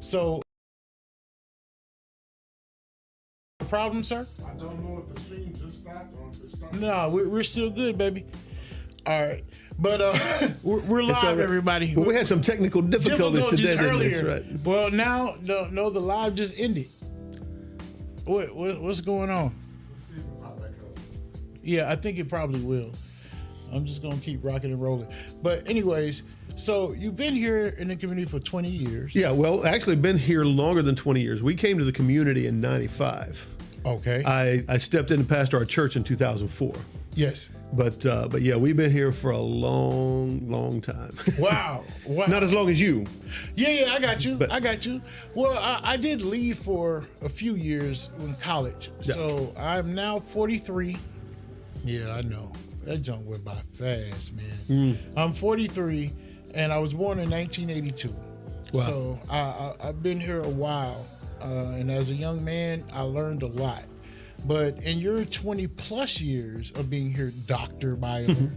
So, problem, sir? I don't know if the stream just stopped or if it stopped. No, we're still good, baby. All right, but we're live, everybody. Well, we had some technical difficulties today. Earlier. Right. Well, now no, the live just ended. What's going on? Let's see if it pop back up. Yeah, I think it probably will. I'm just gonna keep rocking and rolling. But anyways, so you've been here in the community for 20 years. Yeah, well, actually been here longer than 20 years. We came to the community in 95. Okay. I stepped in and pastored our church in 2004. Yes. But yeah, we've been here for a long time. Wow. Not as long as you. Yeah, I got you. I got you. Well, I did leave for a few years in college. Yeah. So I'm now 43. Yeah, I know. That junk went by fast, man. I'm 43, and I was born in 1982. Wow. So I've been here a while, and as a young man, I learned a lot. But in your 20 plus years of being here, Dr. Byler,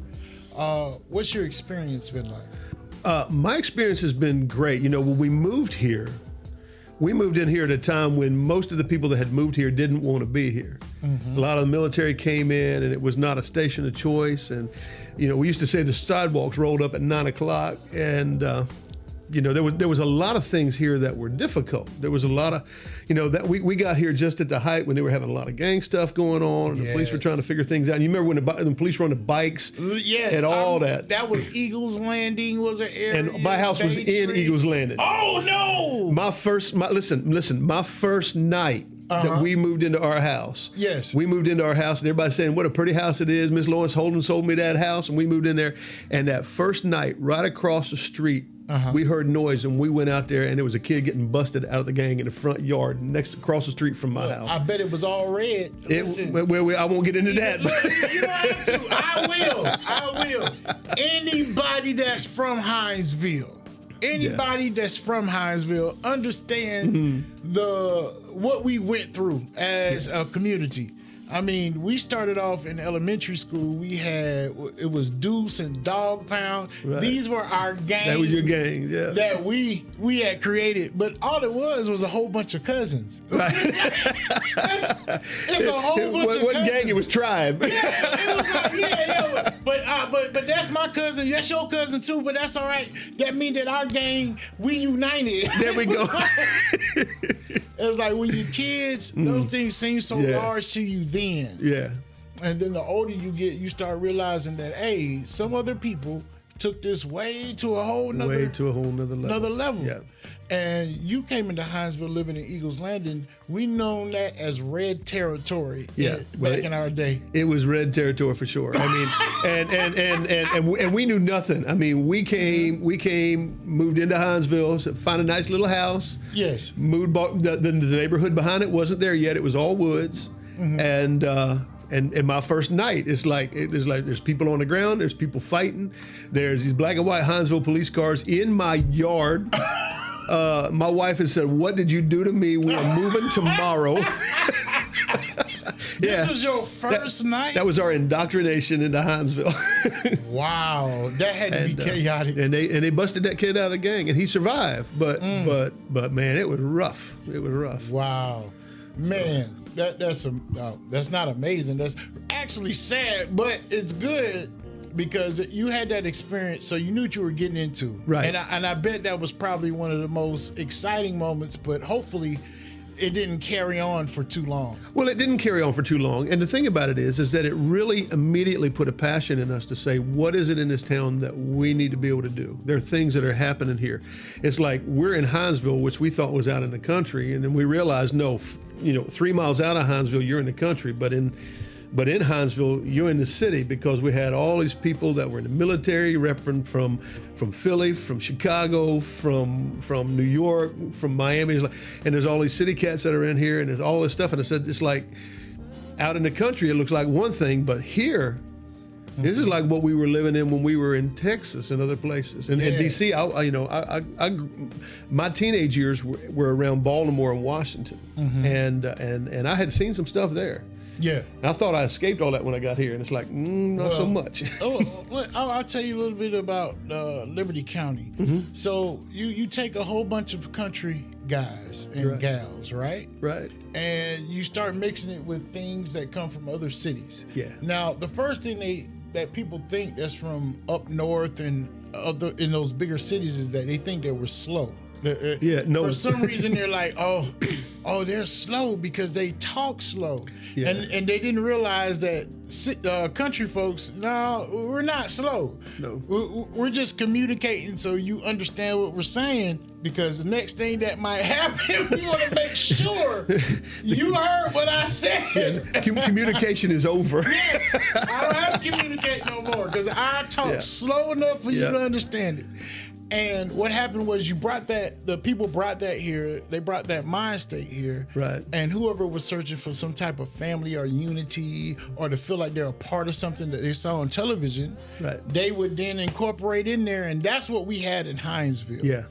what's your experience been like? My experience has been great. You know, when we moved here, we moved in here at a time when most of the people that had moved here didn't want to be here. A lot of the military came in, and it was not a station of choice. And, you know, we used to say the sidewalks rolled up at 9 o'clock. And, you know, there was a lot of things here that were difficult. There was a lot of, you know, that we got here just at the height when they were having a lot of gang stuff going on, and the police were trying to figure things out. And you remember when the police were on the bikes and all that. That was Eagles Landing was an area. And my house was in Eagles Landing. Oh no! My first night that we moved into our house. Yes. We moved into our house, and everybody's saying, what a pretty house it is. Miss Lawrence Holden sold me that house, and we moved in there. And that first night, right across the street, we heard noise, and we went out there, and there was a kid getting busted out of the gang in the front yard across the street from my house. I bet it was all red. I won't get into that. Look, you don't have to. I will. Anybody that's from Hinesville, that's from Hinesville understand what we went through as a community. I mean, we started off in elementary school. It was Deuce and Dog Pound. Right. These were our gangs. That was your gang, yeah. That we had created. But all it was a whole bunch of cousins. Right. It's a whole bunch of cousins. What gang? It was Tribe. Yeah, it was like, yeah. But that's my cousin. That's your cousin too. But that's all right. That means that our gang, we united. There we go. It's like when you're kids, those things seem so large to you then. Yeah. And then the older you get, you start realizing that, hey, some other people took this way to a whole nother level. Yeah. And you came into Hinesville living in Eagles Landing. We known that as red territory back in our day. It was red territory for sure. I mean, and we knew nothing. I mean, we came, moved into Hinesville, found a nice little house. Yes. Moved, the neighborhood behind it wasn't there yet. It was all woods. And my first night, it's like there's people on the ground, there's people fighting, there's these black and white Hinesville police cars in my yard. My wife has said, "What did you do to me? We are moving tomorrow." This was your first night? That was our indoctrination into Hinesville. Wow, that had to be chaotic. And they busted that kid out of the gang, and he survived. But man, it was rough. It was rough. Wow, man. That's not amazing. That's actually sad, but it's good because you had that experience, so you knew what you were getting into. Right. And I bet that was probably one of the most exciting moments, but hopefully it didn't carry on for too long. Well, it didn't carry on for too long. And the thing about it is that it really immediately put a passion in us to say, what is it in this town that we need to be able to do? There are things that are happening here. It's like we're in Hinesville, which we thought was out in the country. And then we realized, no, 3 miles out of Hinesville, you're in the country. But in Hinesville, you're in the city, because we had all these people that were in the military, repping from Philly, from Chicago, from New York, from Miami, and there's all these city cats that are in here, and there's all this stuff. And I said, it's like out in the country, it looks like one thing, but here, this is like what we were living in when we were in Texas and other places. And in DC, my teenage years were around Baltimore and Washington, and I had seen some stuff there. Yeah. And I thought I escaped all that when I got here, and it's like, not so much. I'll tell you a little bit about Liberty County. So you take a whole bunch of country guys and gals, right? Right. And you start mixing it with things that come from other cities. Yeah. Now, the first thing that people think that's from up north and in those bigger cities is that they think that we're slow. No. For some reason, they're like, oh, they're slow because they talk slow, and they didn't realize that country folks, no, we're not slow. No, we're just communicating so you understand what we're saying. Because the next thing that might happen, we want to make sure you heard what I said. Yeah, communication is over. Yes, I don't have to communicate no more because I talk slow enough for you to understand it. And what happened was the people brought that here. They brought that mind state here. Right. And whoever was searching for some type of family or unity or to feel like they're a part of something that they saw on television, they would then incorporate in there. And that's what we had in Hinesville. Yeah.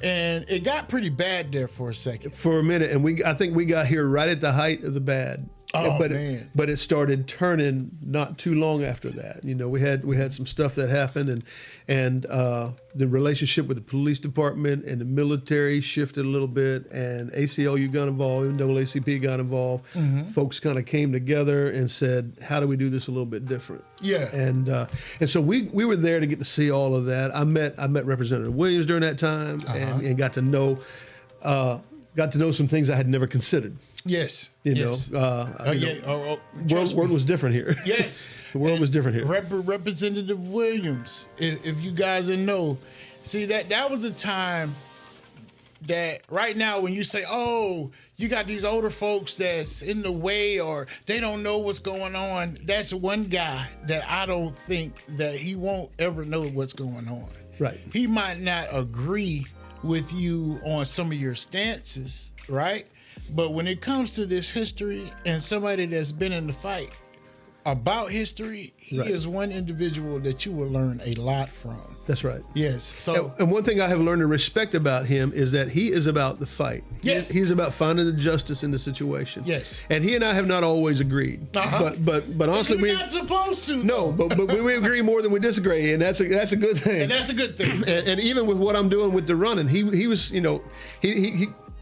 And it got pretty bad there for a second. For a minute. And I think we got here right at the height of the bad. Oh, man. But it started turning not too long after that. You know, we had some stuff that happened, and the relationship with the police department and the military shifted a little bit, and ACLU got involved, NAACP got involved. Folks kind of came together and said, how do we do this a little bit different? Yeah. And so we were there to get to see all of that. I met Representative Williams during that time, and got to know some things I had never considered. Yes. You know, world was different here. Yes. The world was different here. Representative Williams, if you guys didn't know, see that was a time that right now when you say, oh, you got these older folks that's in the way or they don't know what's going on, that's one guy that I don't think that he won't ever know what's going on. Right. He might not agree with you on some of your stances, right? But when it comes to this history and somebody that's been in the fight about history, he is one individual that you will learn a lot from. That's right. Yes. So, and one thing I have learned to respect about him is that he is about the fight. Yes. He's about finding the justice in the situation. Yes. And he and I have not always agreed. But honestly, we're not supposed to. No, but we agree more than we disagree, and that's a good thing. And that's a good thing. and even with what I'm doing with the running, he was, you know,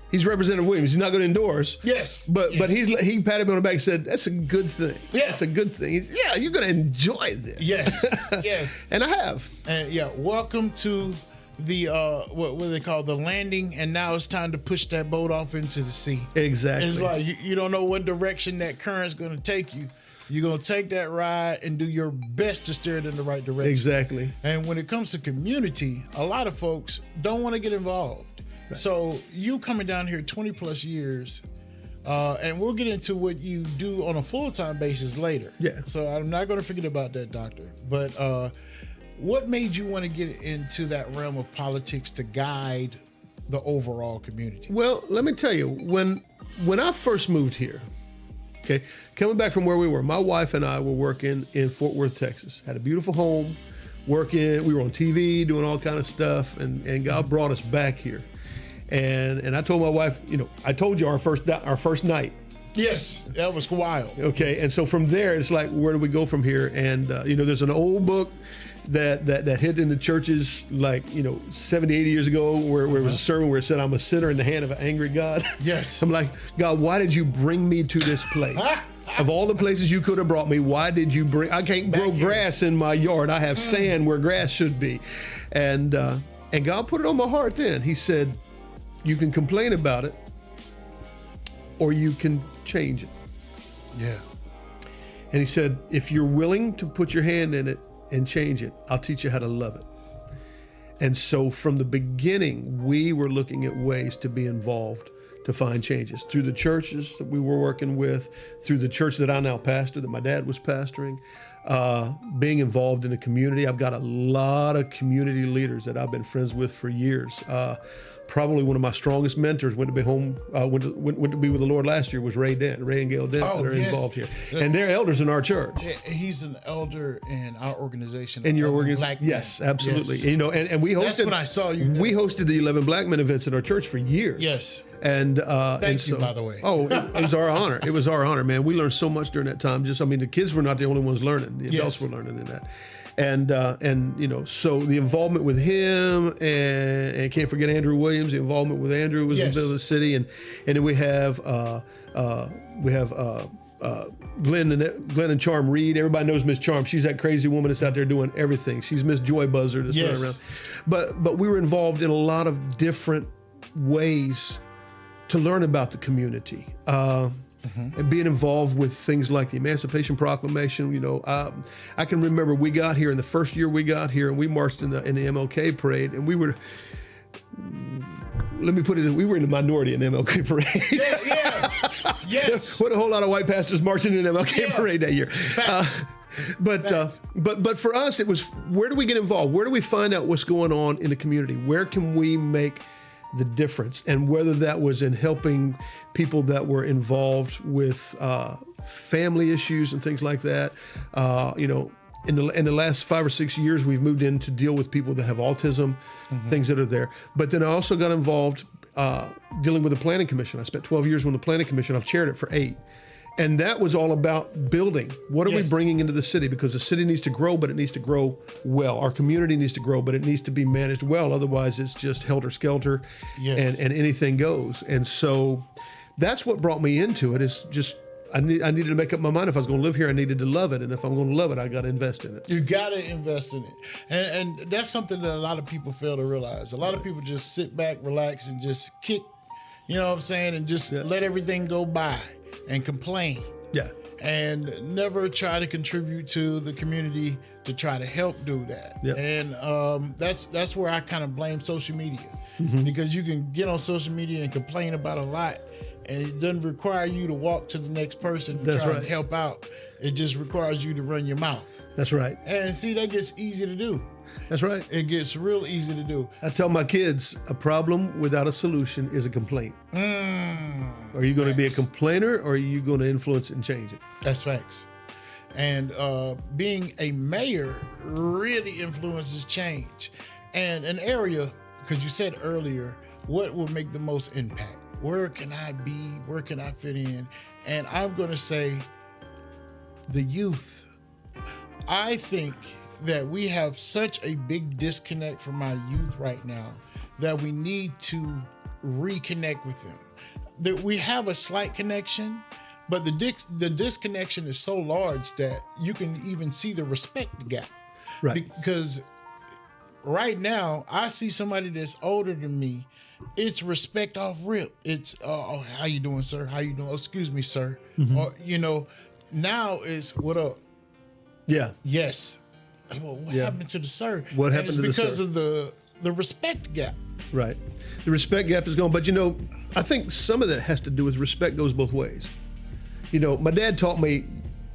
he's Representative Williams. He's not going to endorse. Yes. But he patted me on the back and said, that's a good thing. Yeah. That's a good thing. You're going to enjoy this. Yes. Yes. And I have. And welcome to the what do they call the landing, and now it's time to push that boat off into the sea. Exactly. It's like you don't know what direction that current's going to take you. You're going to take that ride and do your best to steer it in the right direction. Exactly. And when it comes to community, a lot of folks don't want to get involved. Right. So you coming down here 20 plus years, and we'll get into what you do on a full-time basis later. Yeah. So I'm not going to forget about that, Doctor. But what made you want to get into that realm of politics to guide the overall community? Well, let me tell you, when I first moved here, okay, coming back from where we were, my wife and I were working in Fort Worth, Texas. Had a beautiful home, working. We were on TV, doing all kind of stuff, and God brought us back here. And I told my wife, you know, I told you our first night. Yes, that was wild. Okay, and so from there, it's like, where do we go from here? And you know, there's an old book that hit in the churches like, you know, 70, 80 years ago, where it was a sermon where it said, I'm a sinner in the hand of an angry God. Yes. I'm like, God, why did you bring me to this place? Of all the places you could have brought me, why did you bring? I can't grow grass in my yard. I have sand where grass should be, and God put it on my heart. Then He said, you can complain about it, or you can change it. Yeah. And He said, if you're willing to put your hand in it and change it, I'll teach you how to love it. And so from the beginning, we were looking at ways to be involved, to find changes through the churches that we were working with, through the church that I now pastor, that my dad was pastoring, being involved in the community. I've got a lot of community leaders that I've been friends with for years. probably one of my strongest mentors went to be home, went to be with the Lord last year, was Ray and Gail Dent that are involved here. And they're elders in our church. He's an elder in our organization. In your organization? Yes, absolutely. Yes. And we hosted. That's when I saw you. We hosted the 11 Black Men events in our church for years. Yes. And thank you, by the way. Oh, it was our honor. It was our honor, man. We learned so much during that time. The kids were not the only ones learning. The adults were learning in that. And so the involvement with him, and can't forget Andrew Williams. The involvement with Andrew was in the city, and then we have Glenn and Charm Reed. Everybody knows Miss Charm. She's that crazy woman that's out there doing everything. She's Miss Joy Buzzer that's running around. But we were involved in a lot of different ways to learn about the community. And being involved with things like the Emancipation Proclamation. I can remember we got here, in the first year we got here, and we marched in the MLK parade, and we were, let me put it, we were in the minority in the MLK parade. Yes. What a whole lot of white pastors marching in the MLK parade that year. But for us, it was, where do we get involved? Where do we find out what's going on in the community? Where can we make the difference? And whether that was in helping people that were involved with family issues and things like that. In the last 5 or 6 years, we've moved in to deal with people that have autism, things that are there. But then I also got involved dealing with the Planning Commission. I spent 12 years on the Planning Commission. I've chaired it for 8. And that was all about building. What are we bringing into the city? Because the city needs to grow, but it needs to grow well. Our community needs to grow, but it needs to be managed well. Otherwise, it's just helter-skelter and anything goes. And so that's what brought me into it, is just I needed to make up my mind. If I was going to live here, I needed to love it. And if I'm going to love it, I got to invest in it. You got to invest in it. And that's something that a lot of people fail to realize. A lot of people just sit back, relax, and just kick, you know what I'm saying, and just let everything go by and complain. Yeah. And never try to contribute to the community to try to help do that. Yep. And that's where I kind of blame social media. Because you can get on social media and complain about a lot, and it doesn't require you to walk to the next person to try and help out. It just requires you to run your mouth. That's right. And see, that gets easy to do. That's right. It gets real easy to do. I tell my kids, a problem without a solution is a complaint. Are you going to be a complainer, or are you going to influence it and change it? That's facts. And being a mayor really influences change. And an area, because you said earlier, what will make the most impact? Where can I be? Where can I fit in? And I'm going to say the youth. I think that we have such a big disconnect from our youth right now that we need to reconnect with them. That we have a slight connection, but the disconnection is so large that you can even see the respect gap. Right. Because right now, I see somebody that's older than me, it's respect off rip. It's, oh, how you doing, sir? How you doing? Oh, excuse me, sir. Or, now it's, what up? Yeah. Yes. Well, what happened to the sir? What happened to the sir? Because of the respect gap. Right. The respect gap is gone. But, I think some of that has to do with respect goes both ways. My dad taught me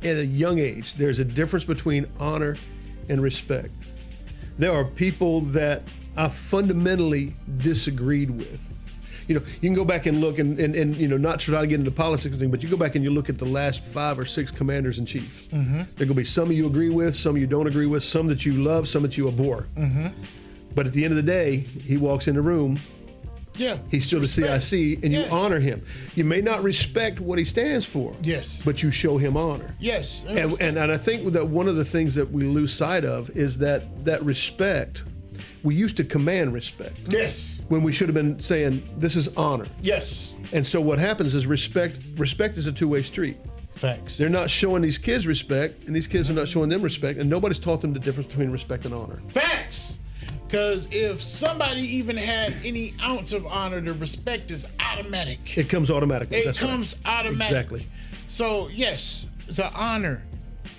at a young age, there's a difference between honor and respect. There are people that I fundamentally disagreed with. You can go back and look and not try to get into politics, but you go back and you look at the last 5 or 6 commanders in chief. There are going to be some of you agree with, some you don't agree with, some that you love, some that you abhor. But at the end of the day, he walks in the room. Yeah. He's still the CIC, and you honor him. You may not respect what he stands for. Yes. But you show him honor. Yes. And I think that one of the things that we lose sight of is that respect. We used to command respect. Yes. When we should have been saying, this is honor. Yes. And so what happens is respect is a two-way street. Facts. They're not showing these kids respect, and these kids are not showing them respect, and nobody's taught them the difference between respect and honor. Facts. Because if somebody even had any ounce of honor, the respect is automatic. It comes automatically. It comes automatically. Exactly. So, yes, the honor.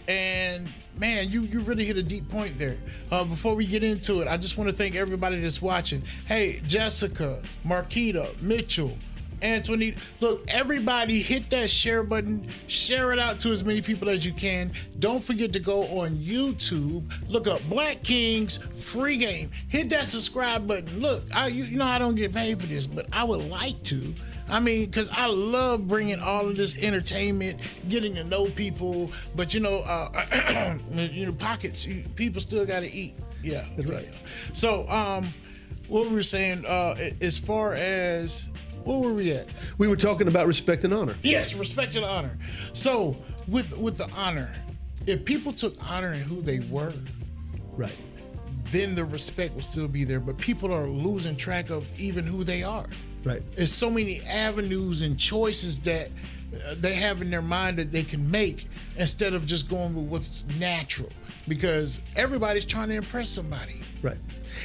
And, man, you really hit a deep point there. Before we get into it, I just want to thank everybody that's watching. Hey, Jessica, Marquita, Mitchell, Antoinette. Look, everybody hit that share button. Share it out to as many people as you can. Don't forget to go on YouTube. Look up Black Kings Free Game. Hit that subscribe button. Look, you know I don't get paid for this, but I would like to. I mean, because I love bringing all of this entertainment, getting to know people. But, you know, pockets, people still got to eat. Yeah. That's right. So, what we were saying, as far as, where were we at? We were talking about respect and honor. Yes, respect and honor. So, with the honor, if people took honor in who they were, Right. then the respect will still be there. But people are losing track of even who they are. Right. There's so many avenues and choices that they have in their mind that they can make instead of just going with what's natural, because everybody's trying to impress somebody. Right.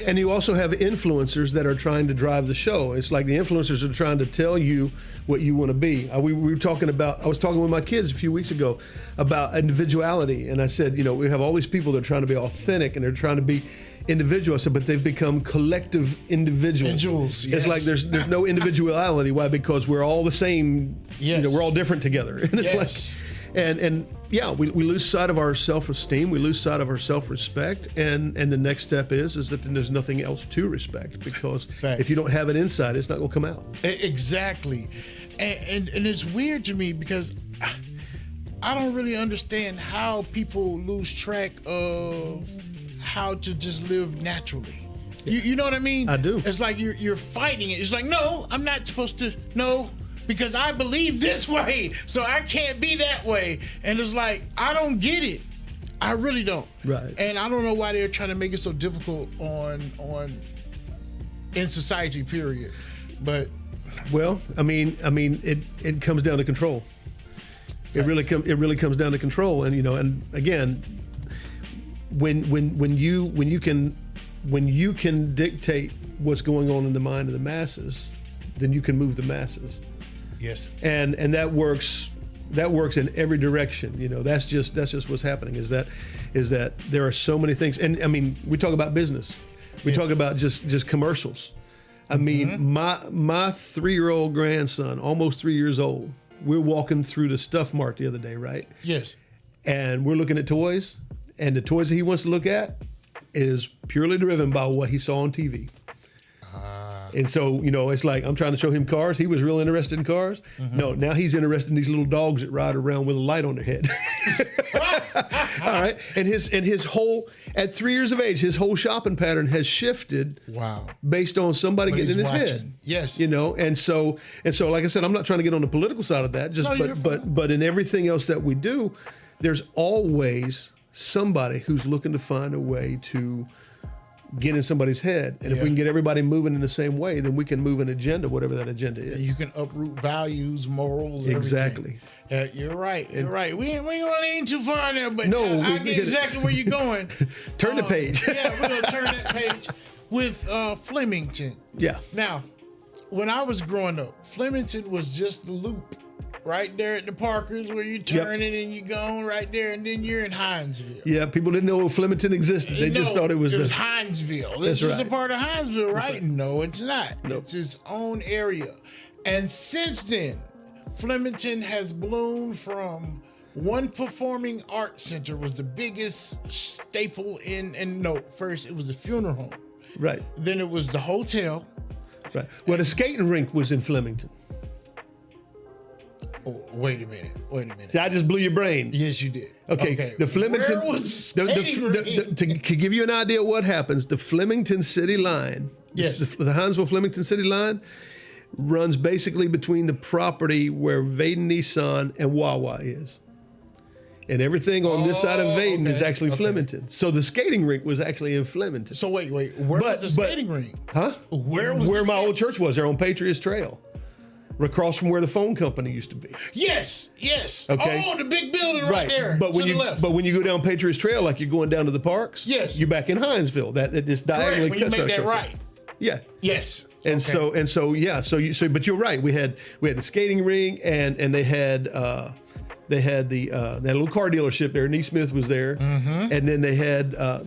And you also have influencers that are trying to drive the show. It's like the influencers are trying to tell you what you want to be. We were talking about, I was talking with my kids a few weeks ago about individuality. And I said, you know, we have all these people that are trying to be authentic and they're trying to be individual. I said, but they've become collective individuals. Yes. It's like there's no individuality. Why? Because we're all the same. Yes. You know, we're all different together. And it's Yes. like, and yeah, we lose sight of our self-esteem. We lose sight of our self-respect. And the next step is that then there's nothing else to respect, because Facts. if you don't have it inside, it's not going to come out. Exactly. And it's weird to me because I don't really understand how people lose track of how to just live naturally. You know what I mean? I do. It's like you're fighting it. It's like, no, I'm not supposed to. No, because I believe this way, so I can't be that way. And it's like, I don't get it. I really don't. Right. And I don't know why they're trying to make it so difficult in society, period. But Well, I mean, it comes down to control. It really comes down to control. And you know, and again, when you can dictate what's going on in the mind of the masses, then you can move the masses. yes. And that works in every direction. You know, that's just what's happening is that there are so many things. And I mean, we talk about business. We talk about just commercials. I mean, my 3-year-old grandson, almost 3 years old, we're walking through the Stuff Mart the other day, right? Yes. And we're looking at toys, and the toys that he wants to look at is purely driven by what he saw on TV. And so, you know, it's like I'm trying to show him cars. He was real interested in cars. No, now he's interested in these little dogs that ride around with a light on their head. All right. And his whole, at 3 years of age, his whole shopping pattern has shifted. Wow. Based on somebody getting in his watching. head. Yes. You know, and so, like I said, I'm not trying to get on the political side of that, but in everything else that we do, there's always somebody who's looking to find a way to get in somebody's head. And if we can get everybody moving in the same way, then we can move an agenda, whatever that agenda is. You can uproot values, morals, Exactly. everything. You're right. You're right. We ain't gonna lean too far there, but No, I get exactly where you're going. Turn the page. Yeah, we're gonna turn that page with Flemington. Yeah. Now, when I was growing up, Flemington was just the loop right there at the Parkers where you turn it and you go right there, and then you're in Hinesville. Yeah, people didn't know Flemington existed. They just thought it was Hinesville. It's just a part of Hinesville, right? No, it's not. Nope. It's its own area. And since then, Flemington has bloomed from one performing arts center was the biggest staple first it was a funeral home. Right. Then it was the hotel. Right. Well, the skating rink was in Flemington. Oh, wait a minute. See, I just blew your brain. Yes, you did. Okay. The Flemington. Where was the skating rink? To give you an idea of what happens, the Flemington City line. Yes. The Hinesville Flemington City line runs basically between the property where Vaden Nissan and Wawa is. And everything on this side of Vaden is actually Flemington. So the skating rink was actually in Flemington. So wait. Where was the skating rink? Huh? Where was where the my skating- old church was? There on Patriots Trail, across from where the phone company used to be. Yes. Okay. Oh, the big building right there. But when to you the left. but when you go down Patriots Trail, like you're going down to the parks, Yes. you're back in Hinesville. That just diagonally Correct, when you cuts make that across right. Yeah. Yes. And so but you're right. We had the skating ring and they had they had that little car dealership there. Neesmith was there, and then they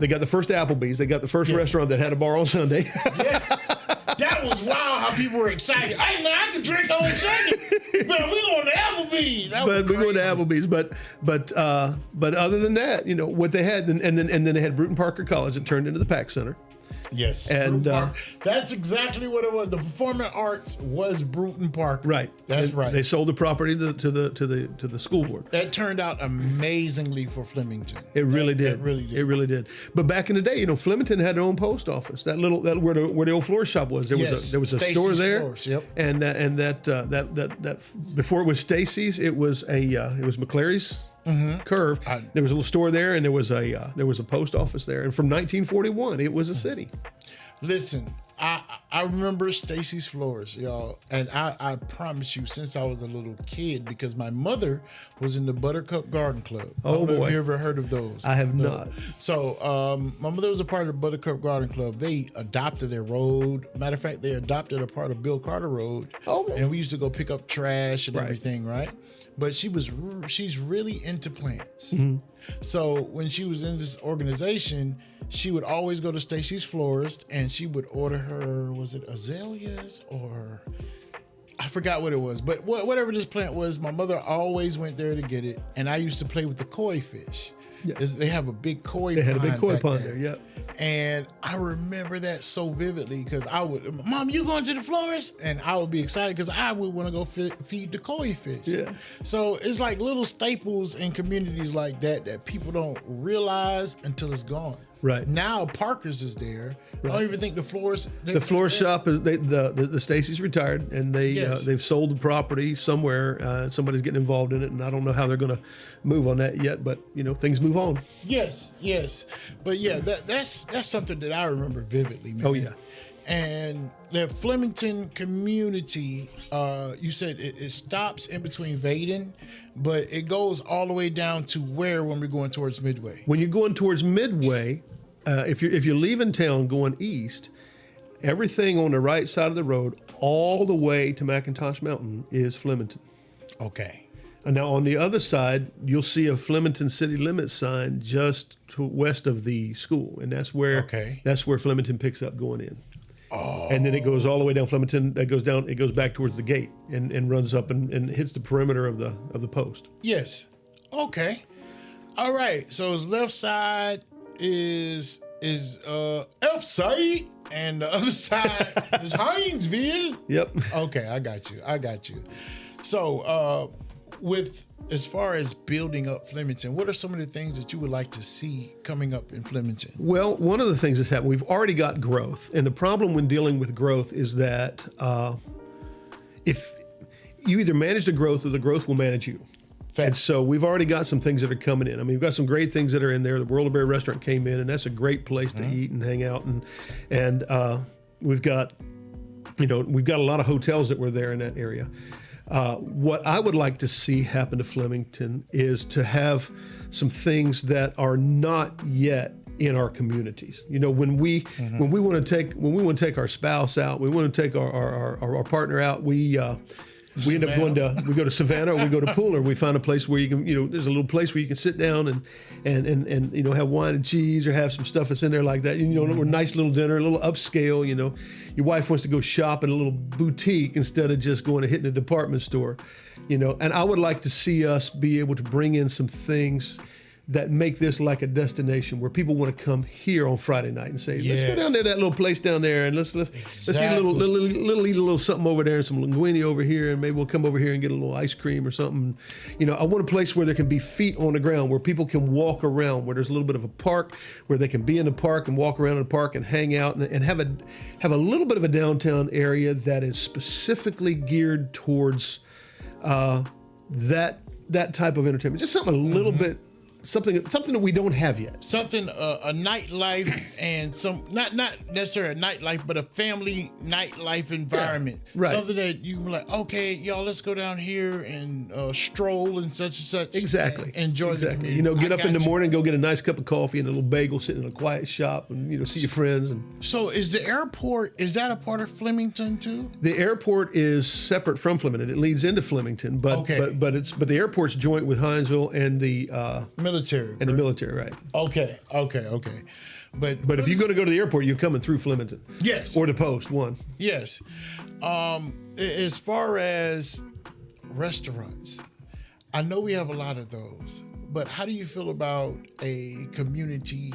got the first Applebee's. They got the first restaurant that had a bar on Sunday. Yes. That was wild how people were excited. Hey man, I can drink on a second. Man, we going to Applebee's. But we go to Applebee's. But other than that, you know what they had, and then they had Bruton Parker College. It turned into the Pack Center. Yes, and that's exactly what it was. The performing arts was Bruton Park. Right, that's and right. They sold the property to the school board. That turned out amazingly for Flemington. It really did. It really did. It really did. But back in the day, you know, Flemington had their own post office. That where the old floor shop was. There was a store there. Floors, yep. And that before it was Stacy's, it was McClary's. Curve. There was a little store there, and there was a post office there. And from 1941, it was a city. Listen, I remember Stacy's Floors, y'all, and I promise you, since I was a little kid, because my mother was in the Buttercup Garden Club. Oh, I don't know boy. if you ever heard of those. I have not. So my mother was a part of the Buttercup Garden Club. They adopted their road. Matter of fact, they adopted a part of Bill Carter Road. Okay. And we used to go pick up trash and Right. everything, right? But she's really into plants. Mm-hmm. So when she was in this organization, she would always go to Stacy's Florist and she would order her, was it azaleas or I forgot what it was, but whatever this plant was, my mother always went there to get it. And I used to play with the koi fish. Yeah. They have a big koi pond. They had a big koi back pond there. Yep. And I remember that so vividly because I would, Mom, you going to the florist? And I would be excited because I would want to go feed the koi fish. Yeah. So it's like little staples in communities like that people don't realize until it's gone. Right. Now Parker's is there. I don't even think the florist. The floor shop is the Stacy's retired, and they've sold the property somewhere. Somebody's getting involved in it, and I don't know how they're going to move on that yet. But you know, things move on. Yes. But yeah, that's something that I remember vividly, man. Oh yeah. And the Flemington community, you said it stops in between Vaden, but it goes all the way down to where when we're going towards Midway? When you're going towards Midway, if you're leaving town going east, everything on the right side of the road, all the way to McIntosh Mountain, is Flemington. Okay. And now on the other side, you'll see a Flemington city limits sign just west of the school, and that's where Flemington picks up going in. Oh. And then it goes all the way down Flemington. That goes down. It goes back towards the gate and runs up and hits the perimeter of the post. Yes. Okay. All right. So his left side is F side, and the other side is Hinesville. Yep. Okay, I got you. So with as far as building up Flemington, what are some of the things that you would like to see coming up in Flemington? Well, one of the things that's happened, we've already got growth. And the problem when dealing with growth is that if you either manage the growth or the growth will manage you. Fact. And so we've already got some things that are coming in. I mean, we've got some great things that are in there. The World of Bear restaurant came in, and that's a great place to eat and hang out. And we've got a lot of hotels that were there in that area. What I would like to see happen to Flemington is to have some things that are not yet in our communities. You know, when we want to take our spouse out, we want to take our partner out, we end up we go to Savannah or we go to Pooler. We find a place where you can, there's a little place where you can sit down and have wine and cheese or have some stuff that's in there like that. A nice little dinner, a little upscale. Your wife wants to go shop in a little boutique instead of just going to hitting a department store. And I would like to see us be able to bring in some things that make this like a destination where people want to come here on Friday night and say, let's go down there, that little place down there, and let's eat a little something over there and some linguine over here, and maybe we'll come over here and get a little ice cream or something. I want a place where there can be feet on the ground, where people can walk around, where there's a little bit of a park, where they can be in the park and walk around in the park and hang out and have a little bit of a downtown area that is specifically geared towards that type of entertainment. Just something a little bit. Something that we don't have yet. Something a nightlife and some not necessarily a nightlife, but a family nightlife environment. Yeah, right. Something that you were like, okay, y'all, let's go down here and stroll and such. Exactly. And enjoy the community. Get up in the morning, go get a nice cup of coffee and a little bagel, sit in a quiet shop, and see your friends. And so, is the airport? Is that a part of Flemington too? The airport is separate from Flemington. It leads into Flemington, but the airport's joint with Hinesville and the military. And the military, right. Okay. But if you're going to go to the airport, you're coming through Flemington. yes. Or the post, one. Yes. As far as restaurants, I know we have a lot of those, but how do you feel about a community,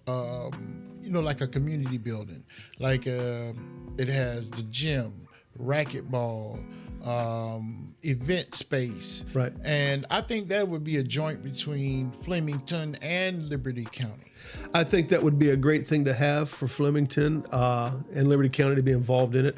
like a community building? Like it has the gym, racquetball, event space. Right. And I think that would be a joint between Flemington and Liberty County. I think that would be a great thing to have for Flemington and Liberty County to be involved in it.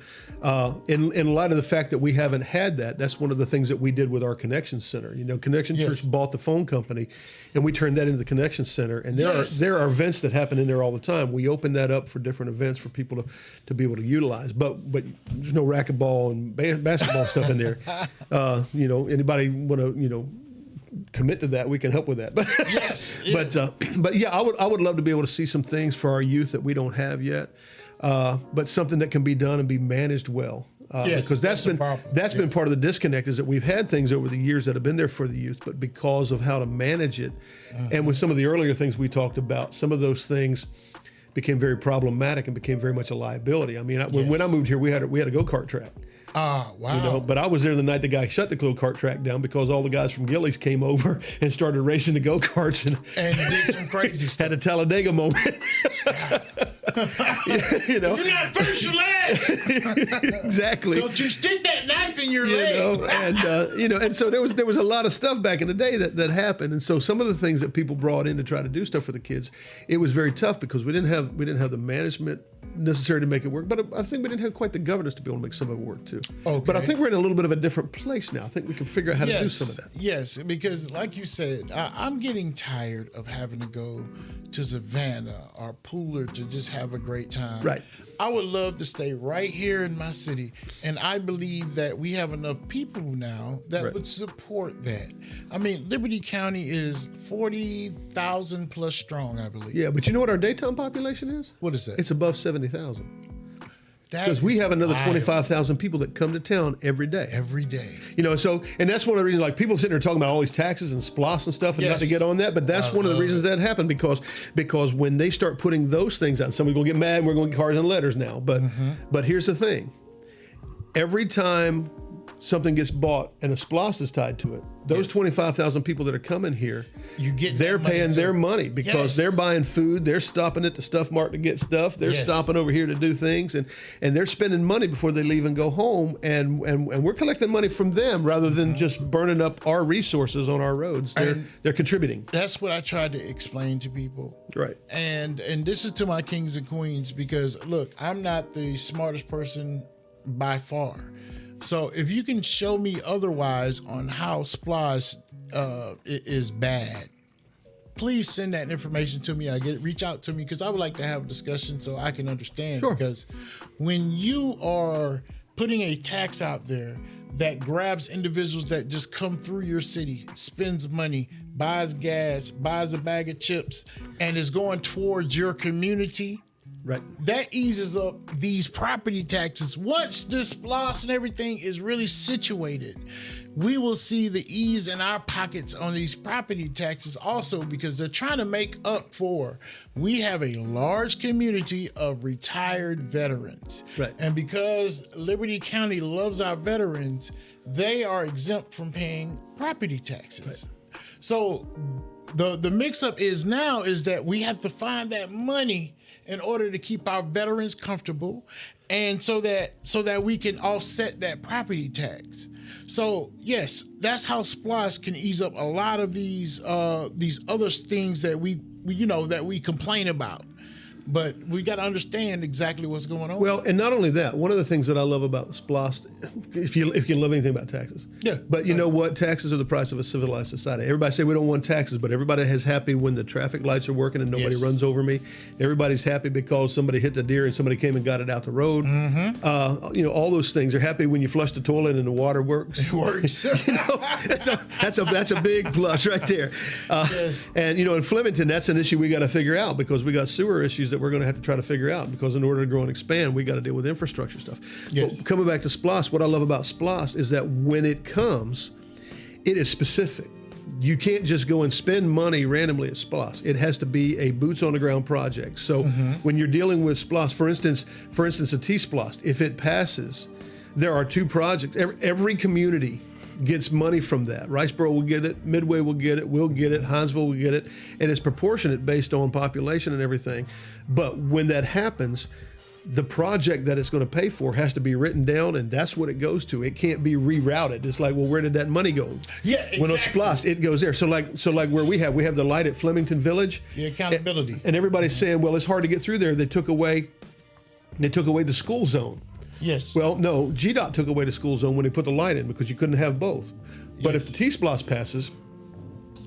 In light of the fact that we haven't had that, that's one of the things that we did with our Connection Center. Connection Church bought the phone company, and we turned that into the Connection Center. And there are events that happen in there all the time. We opened that up for different events for people to be able to utilize. But there's no racquetball and basketball stuff in there. Anybody want to commit to that, we can help with that. But Yes. but yeah, I would love to be able to see some things for our youth that we don't have yet, but something that can be done and be managed well. Because that's been part of the disconnect, is that we've had things over the years that have been there for the youth, but because of how to manage it, and with some of the earlier things we talked about, some of those things became very problematic and became very much a liability. I mean, when I moved here, we had a go-kart track. Ah, wow. But I was there the night the guy shut the go-kart track down because all the guys from Gillies came over and started racing the go-karts and did some crazy stuff. Had a Talladega moment. You're not first, you last. Exactly. Don't you stick that knife in your leg. And so there was a lot of stuff back in the day that happened. And so some of the things that people brought in to try to do stuff for the kids, it was very tough because we didn't have the management necessary to make it work. But I think we didn't have quite the governance to be able to make some of it work too. Okay. But I think we're in a little bit of a different place now. I think we can figure out how to do some of that. Yes, because like you said, I'm getting tired of having to go to Savannah or Pooler to just have a great time. Right. I would love to stay right here in my city, and I believe that we have enough people now that would support that. I mean, Liberty County is 40,000 plus strong, I believe. Yeah, but you know what our daytime population is? What is that? It's above 70,000. That Because we have another wild. 25,000 people that come to town every day. Every day. And that's one of the reasons, like, people sitting there talking about all these taxes and SPLOST and stuff, and not to get on that, but that's one of the reasons that happened, because when they start putting those things out, somebody's going to get mad, and we're going to get cards and letters now. But here's the thing. Every time something gets bought and a SPLOST is tied to it, those 25,000 people that are coming here, they're paying their money because they're buying food, they're stopping at the Stuff Mart to get stuff, they're stopping over here to do things, and they're spending money before they leave and go home, and we're collecting money from them rather than just burning up our resources on our roads. They're contributing. That's what I tried to explain to people. Right. And this is to my kings and queens, because look, I'm not the smartest person by far. So if you can show me otherwise on how SPLOST is bad, please send that information to me. Reach out to me, because I would like to have a discussion so I can understand. Sure. Because when you are putting a tax out there that grabs individuals that just come through your city, spends money, buys gas, buys a bag of chips, and is going towards your community, Right. that eases up these property taxes. Once this SPLOST and everything is really situated, we will see the ease in our pockets on these property taxes also, because they're trying to make up for, we have a large community of retired veterans. Right. And because Liberty County loves our veterans, they are exempt from paying property taxes. Right. So the mix-up is that we have to find that money in order to keep our veterans comfortable, and so that we can offset that property tax. So yes, that's how SPLOST can ease up a lot of these other things that we complain about. But we got to understand exactly what's going on. Well, and not only that, one of the things that I love about SPLOST, if you love anything about taxes, but you know what? Taxes are the price of a civilized society. Everybody say we don't want taxes, but everybody is happy when the traffic lights are working and nobody runs over me. Everybody's happy because somebody hit the deer and somebody came and got it out the road. Mm-hmm. All those things. They're happy when you flush the toilet and the water works. It works. That's a big plus right there. And in Flemington, that's an issue we got to figure out, because we got sewer issues that we're going to have to try to figure out, because in order to grow and expand, we got to deal with infrastructure stuff. Yes. But coming back to SPLOST, what I love about SPLOST is that when it comes, it is specific. You can't just go and spend money randomly at SPLOST. It has to be a boots on the ground project. So when you're dealing with SPLOST, for instance, a T-SPLOST, if it passes, there are 2 projects. Every community gets money from that. Riceboro will get it, Midway will get it, we'll get it, Hinesville will get it, and it's proportionate based on population and everything. But when that happens, the project that it's going to pay for has to be written down, and that's what it goes to. It can't be rerouted. It's like, well, where did that money go? Yeah, exactly. When it's SPLOST, it goes there. So like where we have the light at Flemington Village. The accountability. And everybody's saying, well, it's hard to get through there. They took away the school zone. Yes. Well, no, GDOT took away the school zone when they put the light in because you couldn't have both. But if the T-SPLOST passes,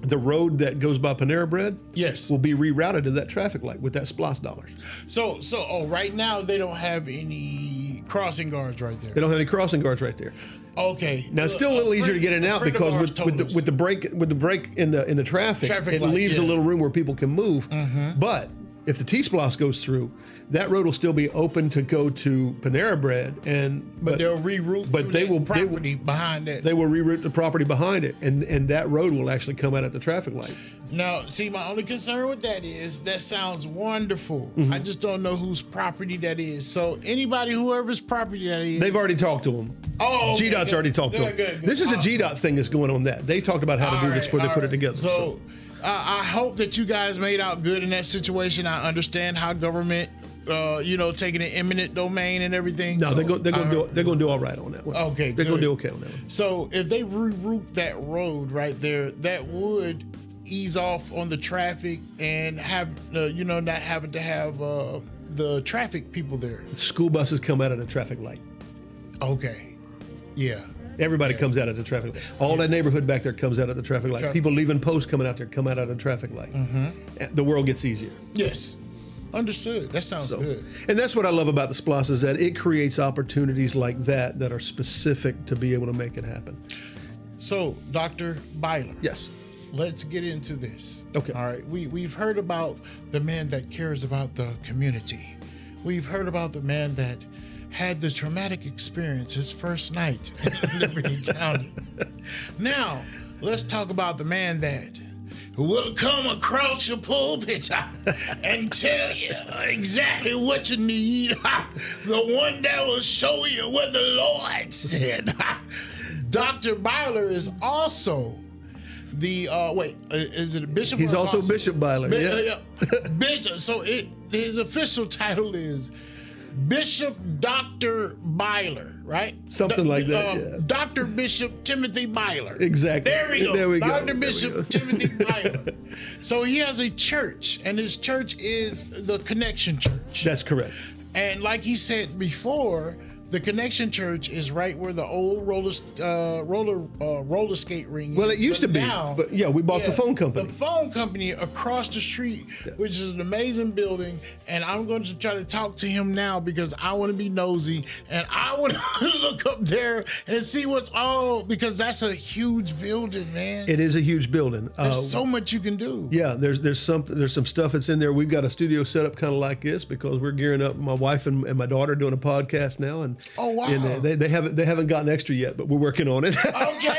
the road that goes by Panera Bread will be rerouted to that traffic light with that SPLOST dollars. So right now they don't have any crossing guards right there. They don't have any crossing guards right there. Okay. Now it's still a little easier to get in and out because with the break in the traffic it light, leaves a little room where people can move. But if the T-SPLOST goes through, that road will still be open to go to Panera Bread, but they'll reroute. But they will behind it. They will reroute the property behind it, and that road will actually come out at the traffic light. Now, see, my only concern with that is that sounds wonderful. I just don't know whose property that is. So whoever's property that is, they've already talked to them. Oh, okay, GDOT's already talked to them. Good. This is a GDOT thing that's going on. That they talked about how to do this before they put it together. So. I hope that you guys made out good in that situation. I understand how government, taking an eminent domain and everything. No, they're going to do all right on that one. Okay, they're going to do okay on that one. So if they reroute that road right there, that would ease off on the traffic and have, not having to have the traffic people there. The school buses come out of the traffic light. Okay, yeah. Everybody comes out of the traffic light. All that neighborhood back there comes out of the traffic light. People leaving posts coming out there come out of the traffic light. The world gets easier. Yes. Understood. That sounds good. And that's what I love about the SPLOST is that it creates opportunities like that are specific to be able to make it happen. So, Dr. Byler. Yes. Let's get into this. Okay. All right. We've heard about the man that cares about the community. We've heard about the man that had the traumatic experience his first night in Liberty County. Now, let's talk about the man that will come across your pulpit and tell you exactly what you need. The one that will show you what the Lord said. Dr. Byler is also the is it a bishop? He's also Bishop Byler. Bishop. So his official title is Bishop Dr. Byler, right? Something like that. Dr. Bishop Timothy Byler. Exactly. There we go. There we go. Dr. Bishop Timothy Byler. So he has a church, and his church is the Connection Church. That's correct. And like he said before, the Connection Church is right where the old roller skate ring is. Well, it used to be, but yeah, we bought the phone company. The phone company across the street, which is an amazing building, and I'm going to try to talk to him now because I want to be nosy, and I want to look up there and see what's all, because that's a huge building, man. It is a huge building. There's so much you can do. Yeah, there's some stuff that's in there. We've got a studio set up kind of like this because we're gearing up. My wife and my daughter doing a podcast now, and oh wow, and they haven't gotten extra yet, but we're working on it. Okay.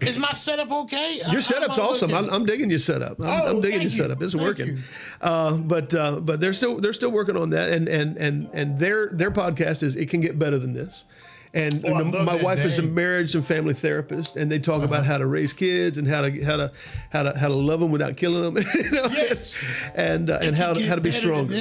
Is my setup okay? Your setup's awesome. I'm digging your setup. I'm digging your setup. It's working. But they're still working on that, and their podcast is, it can get better than this. And my wife is a marriage and family therapist, and they talk about how to raise kids and how to love them without killing them. Yes. and how to be stronger.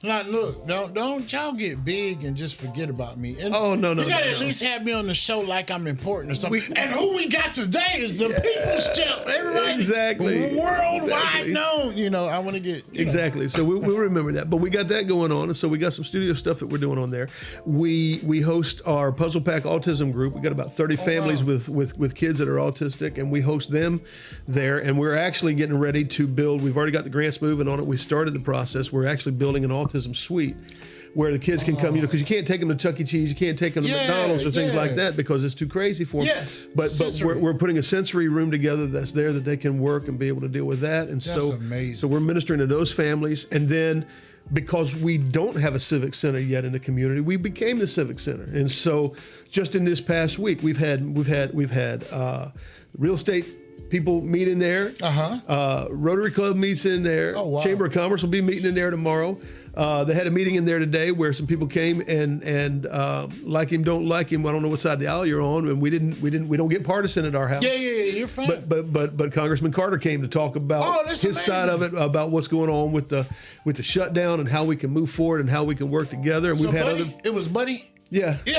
Look, don't y'all get big and just forget about me. And no. You gotta at least have me on the show like I'm important or something. And who we got today is the People's Champ. Everybody, exactly, worldwide known. I want to get exactly. So we'll remember that. But we got that going on, and so we got some studio stuff that we're doing on there. We host our Puzzle Pack Autism group. We got about 30 families with kids that are autistic, and we host them there. And we're actually getting ready to build. We've already got the grants moving on it. We started the process. We're actually building an autism suite where the kids can come, because you can't take them to Chuck E. Cheese, you can't take them to McDonald's or things like that because it's too crazy for them. Yes, but we're putting a sensory room together that's there that they can work and be able to deal with that. And that's amazing. So we're ministering to those families, and then because we don't have a civic center yet in the community, we became the civic center. And so, just in this past week, we've had real estate people meet in there. Rotary Club meets in there. Oh, wow. Chamber of Commerce will be meeting in there tomorrow. They had a meeting in there today where some people came and like him, don't like him. I don't know what side of the aisle you're on, and we don't get partisan at our house. Yeah, you're fine. But Congressman Carter came to talk about his side of it, about what's going on with the shutdown and how we can move forward and how we can work together. And So we've had Buddy, other. it was Buddy? Yeah. Yeah.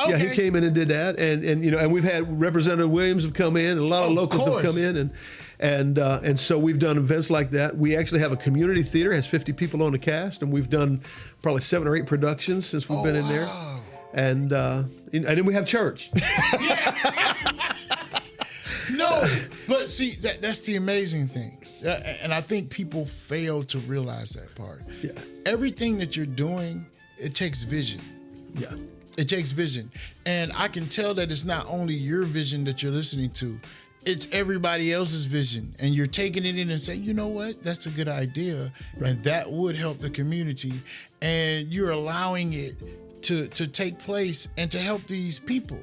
Okay. Yeah, he came in and did that, and you know, and we've had Representative Williams have come in, and a lot of locals have come in, and so we've done events like that. We actually have a community theater, has 50 people on the cast, and we've done probably 7 or 8 productions since we've been in there, and then we have church. No, but see, that's the amazing thing, and I think people fail to realize that part. Yeah. Everything that you're doing, it takes vision. Yeah. It takes vision. And I can tell that it's not only your vision that you're listening to, it's everybody else's vision. And you're taking it in and saying, you know what, that's a good idea. Right. And that would help the community. And you're allowing it to take place and to help these people.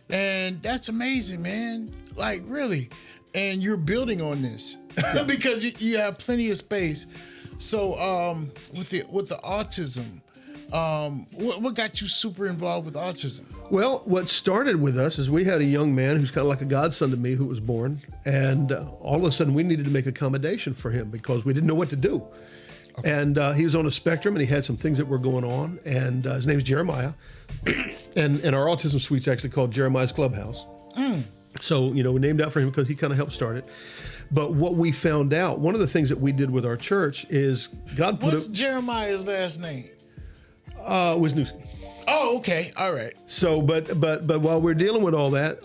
And that's amazing, man. Like, really. And you're building on this because you have plenty of space. So with the autism, what got you super involved with autism? Well, what started with us is we had a young man who's kind of like a godson to me who was born, and all of a sudden we needed to make accommodation for him because we didn't know what to do. Okay. And he was on a spectrum, and he had some things that were going on, and his name's Jeremiah, and our autism suite's actually called Jeremiah's Clubhouse. So, you know, we named out for him because he kind of helped start it. But what we found out, one of the things that we did with our church is God put What's Jeremiah's last name? Wisniewski. Oh, okay. All right. So, but while we're dealing with all that,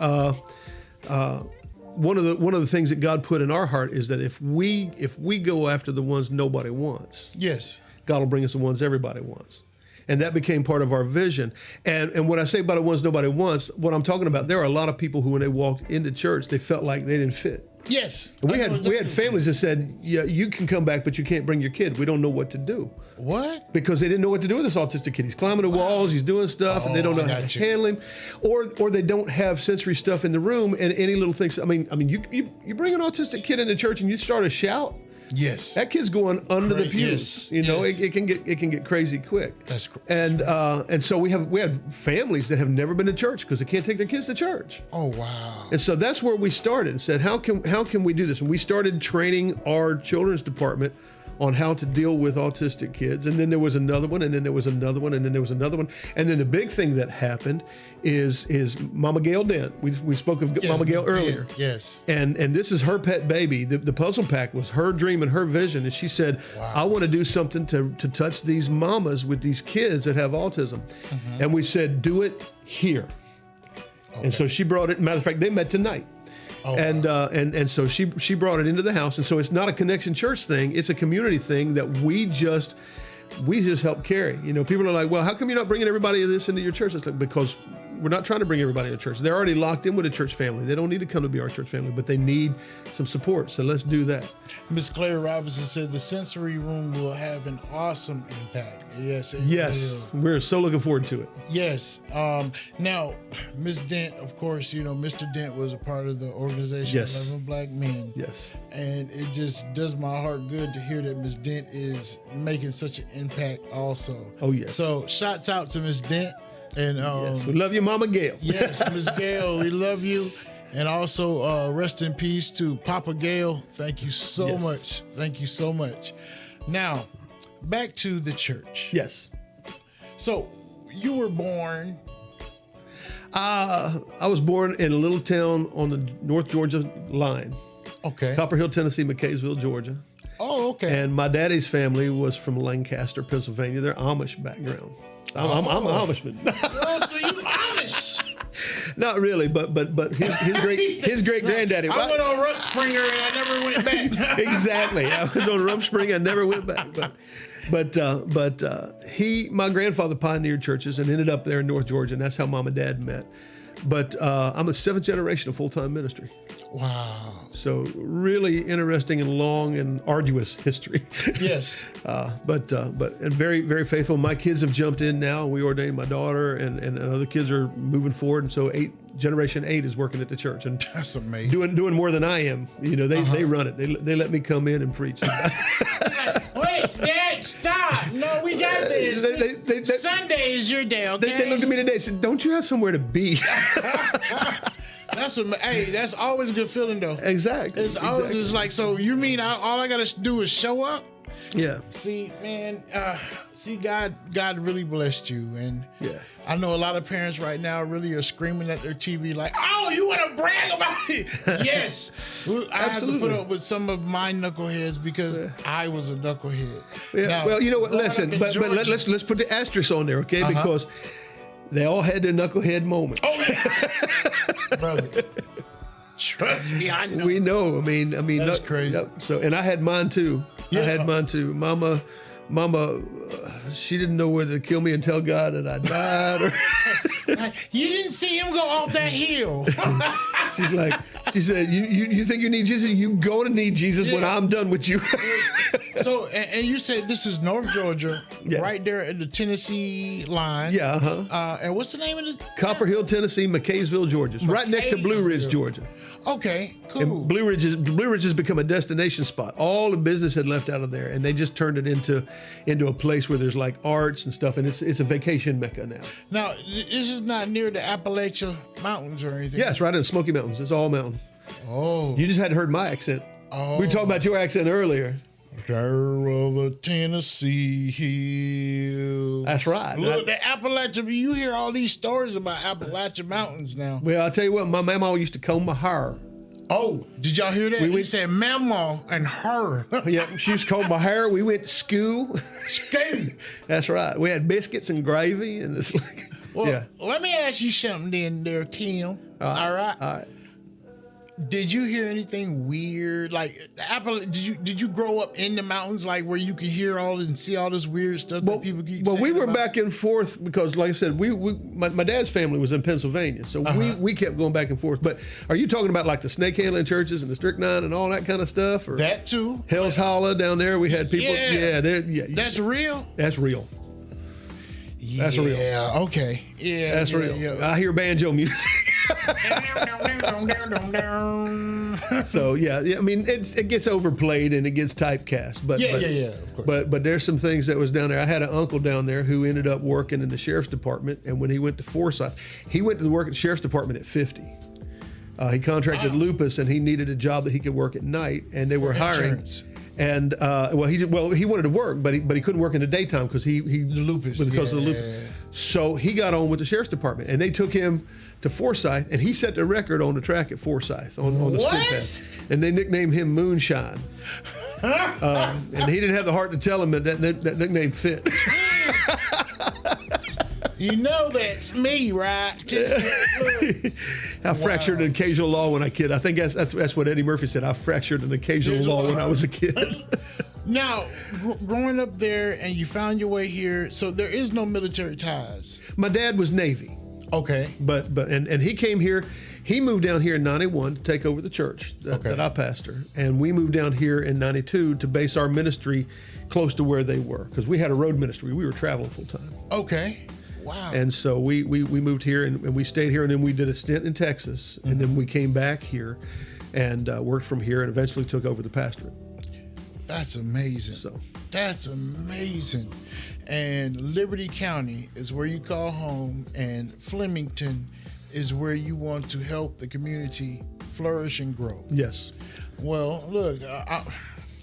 one of the things that God put in our heart is that if we go after the ones nobody wants, yes, God will bring us the ones everybody wants. And that became part of our vision. And when I say about the ones nobody wants, what I'm talking about, there are a lot of people who, when they walked into church, they felt like they didn't fit. Yes. And we had families that said, yeah, you can come back, but you can't bring your kid. We don't know what to do. What? Because they didn't know what to do with this autistic kid. He's climbing the walls, he's doing stuff, and they don't know how to handle him. Or they don't have sensory stuff in the room, and any little things. I mean, you bring an autistic kid into church and you start to shout. Yes. That kid's going under the pews. Yes. You know, yes. it can get crazy quick. That's correct. And so we have families that have never been to church because they can't take their kids to church. Oh wow. And so that's where we started and said, how can we do this? And we started training our children's department on how to deal with autistic kids. And then there was another one, and then there was another one, and then there was another one. And then the big thing that happened is Mama Gail Dent. We spoke of Mama Gail earlier. Yes. And this is her pet baby. The puzzle pack was her dream and her vision. And she said, wow, I want to do something to touch these mamas with these kids that have autism. Mm-hmm. And we said, do it here. Okay. And so she brought it. Matter of fact, they met tonight. Oh, and wow. And so she brought it into the house, and so it's not a Connection Church thing; it's a community thing that we just help carry. You know, people are like, "Well, how come you're not bringing everybody of this into your church?" It's like, because we're not trying to bring everybody to church. They're already locked in with a church family. They don't need to come to be our church family, but they need some support. So let's do that. Miss Claire Robinson said the sensory room will have an awesome impact. Yes. Yes, we're so looking forward to it. Yes. Now, Miss Dent, of course, you know, Mr. Dent was a part of the organization, yes, 11 Black Men. Yes. And it just does my heart good to hear that Miss Dent is making such an impact also. Oh, yes. So shouts out to Miss Dent. And yes, we love you, Mama Gail. Yes, Miss Gail, we love you. And also rest in peace to Papa Gail. Thank you so much. Thank you so much. Now, back to the church. Yes. So you were born. I was born in a little town on the North Georgia line. Okay. Copper Hill, Tennessee, McKaysville, Georgia. Oh, okay. And my daddy's family was from Lancaster, Pennsylvania. They're Amish background. I'm an Amishman. Oh, so you Amish? Not really, but his great granddaddy. I went on Rumspringa and I never went back. Exactly, I was on Rumspringa and never went back. But my grandfather pioneered churches and ended up there in North Georgia, and that's how Mom and Dad met. But I'm the 7th generation of full-time ministry. Wow. So really interesting and long and arduous history. Yes. But very, very faithful. My kids have jumped in now. We ordained my daughter, and other kids are moving forward. And so Generation 8 is working at the church and That's amazing. doing more than I am. You know, they run it. They let me come in and preach. Wait, Dad, stop. No, we got this. Sunday is your day, okay? They looked at me today and said, "Don't you have somewhere to be?" Hey, that's always a good feeling, though. Exactly. It's always just like, so you mean all I got to do is show up? Yeah. See, man, God really blessed you. And Yeah. I know a lot of parents right now really are screaming at their TV like, oh, you want to brag about it? Yes. I have to put up with some of my knuckleheads because I was a knucklehead. Yeah. Now, well, you know what? Listen, but Georgia- let's put the asterisk on there, okay? Because they all had their knucklehead moments. Oh, yeah. Brother. Trust me, I know. We know. I mean, That's crazy. So, and I had mine too. Yeah. I had mine too. Mama, she didn't know whether to kill me and tell God that I died, or You didn't see him go off that hill. she said, you think you need Jesus? You go to need Jesus when I'm done with you. So, and you said this is North Georgia, Yeah. right there at the Tennessee line. Yeah. And what's the name of the? Copper Hill, Tennessee, McKaysville, Georgia. It's right next to Blue Ridge, McKaysville. Georgia. Okay, cool. And Blue Ridge has become a destination spot. All the business had left out of there, and they just turned it into a place where there's like arts and stuff, and it's a vacation mecca now. Now, this is not near the Appalachia Mountains or anything. Yeah, it's right in the Smoky Mountains. It's all mountain. Oh. You just hadn't heard my accent. Oh. We were talking about your accent earlier. There are the Tennessee hills. That's right. Look, the Appalachia. You hear all these stories about Appalachian Mountains now. Well, I'll tell you what, my mama used to comb my hair. Oh, did y'all hear that? We said Mama and her. Yeah, she used to comb my hair. We went to school. Skate. That's right. We had biscuits and gravy, and it's like, Well, yeah. let me ask you something then there, Tim. All right. All right. Did you hear anything weird? Like did you grow up in the mountains, like where you could hear all and see all this weird stuff that people keep saying? Well, we were about? back and forth because, like I said, my dad's family was in Pennsylvania, so we kept going back and forth. But are you talking about like the snake handling churches and the strychnine and all that kind of stuff, or That too. Hell's Hollow down there? We had people. Yeah. That's real. That's real. That's real. Yeah. Okay. Yeah. That's real. Yeah. I hear banjo music. So yeah, I mean it gets overplayed and it gets typecast, but of course. But there's some things that was down there. I had an uncle down there who ended up working in the sheriff's department, and when he went to Forsyth, he went to work at the sheriff's department at 50. He contracted lupus, and he needed a job that he could work at night, and they were hiring. Insurance. And he wanted to work, but he couldn't work in the daytime because he lupus, because of the lupus. So he got on with the sheriff's department, and they took him to Forsyth, and he set the record on the track at Forsyth on the What? speed pass. And they nicknamed him Moonshine. And he didn't have the heart to tell him that nickname fit. You know that's me, right? I fractured an occasional law when I kid. I think that's what Eddie Murphy said. I fractured an occasional law when I was a kid. Now, growing up there, and you found your way here, so there is no military ties. My dad was Navy. Okay. But he came here. He moved down here in 91 to take over the church that I pastor. And we moved down here in 92 to base our ministry close to where they were, because we had a road ministry. We were traveling full time. Okay. Wow. And so we moved here and we stayed here, and then we did a stint in Texas, and then we came back here and worked from here and eventually took over the pastorate. That's amazing. So that's amazing. And Liberty County is where you call home, and Flemington is where you want to help the community flourish and grow. yes. Well, look,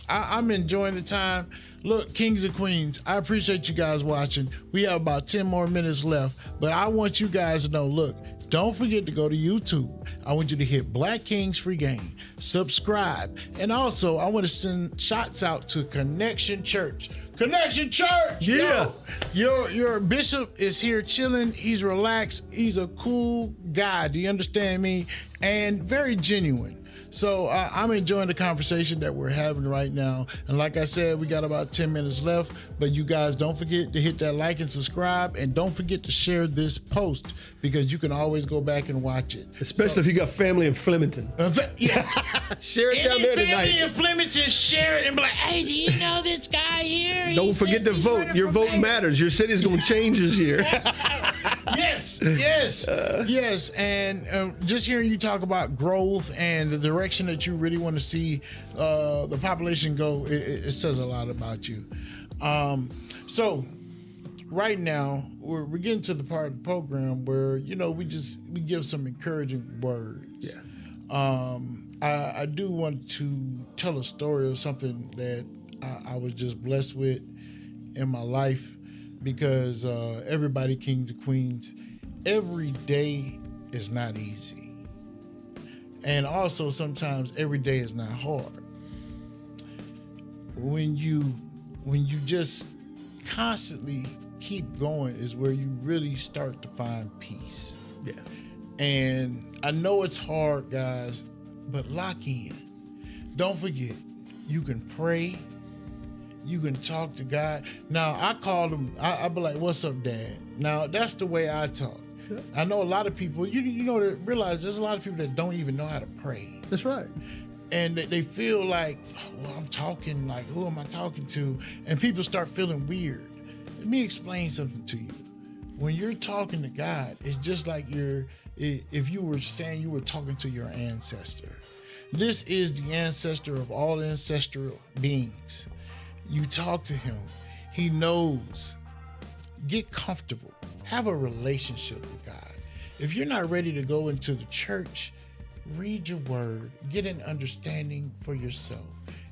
I'm enjoying the time. Look, Kings and Queens, I appreciate you guys watching. We have about 10 more minutes left, but I want you guys to know, look, don't forget to go to YouTube. I want you to hit Black Kings Free Game, subscribe, and also I want to send shots out to Connection Church. Connection Church! Yeah. Yo, your bishop is here chilling. He's relaxed. He's a cool guy. Do you understand me? And very genuine. So I'm enjoying the conversation that we're having right now. And like I said, we got about 10 minutes left. But you guys don't forget to hit that like and subscribe. And don't forget to share this post because you can always go back and watch it. Especially if you got family in Flemington. Yes. Share it down there Any tonight. family in Flemington, share it and be like, hey, do you know this guy here? Don't forget to vote. Your vote matters. Your city's going to change this year. Yes. And just hearing you talk about growth and the direction that you really want to see the population go, it says a lot about you. So right now we're getting to the part of the program where we give some encouraging words. Yeah. I do want to tell a story of something that I was just blessed with in my life because everybody, kings and queens, every day is not easy. And also sometimes every day is not hard. When you just constantly keep going is where you really start to find peace. Yeah. And I know it's hard, guys, but lock in. Don't forget, you can pray. You can talk to God. Now, I call him, I be like, what's up, Dad? Now, that's the way I talk. Yeah. I know a lot of people, realize there's a lot of people that don't even know how to pray. That's right. And they feel like, I'm talking, like, who am I talking to? And people start feeling weird. Let me explain something to you. When you're talking to God, it's just like if you were saying you were talking to your ancestor. This is the ancestor of all ancestral beings. You talk to him. He knows. Get comfortable. Have a relationship with God. If you're not ready to go into the church, read your word. Get an understanding for yourself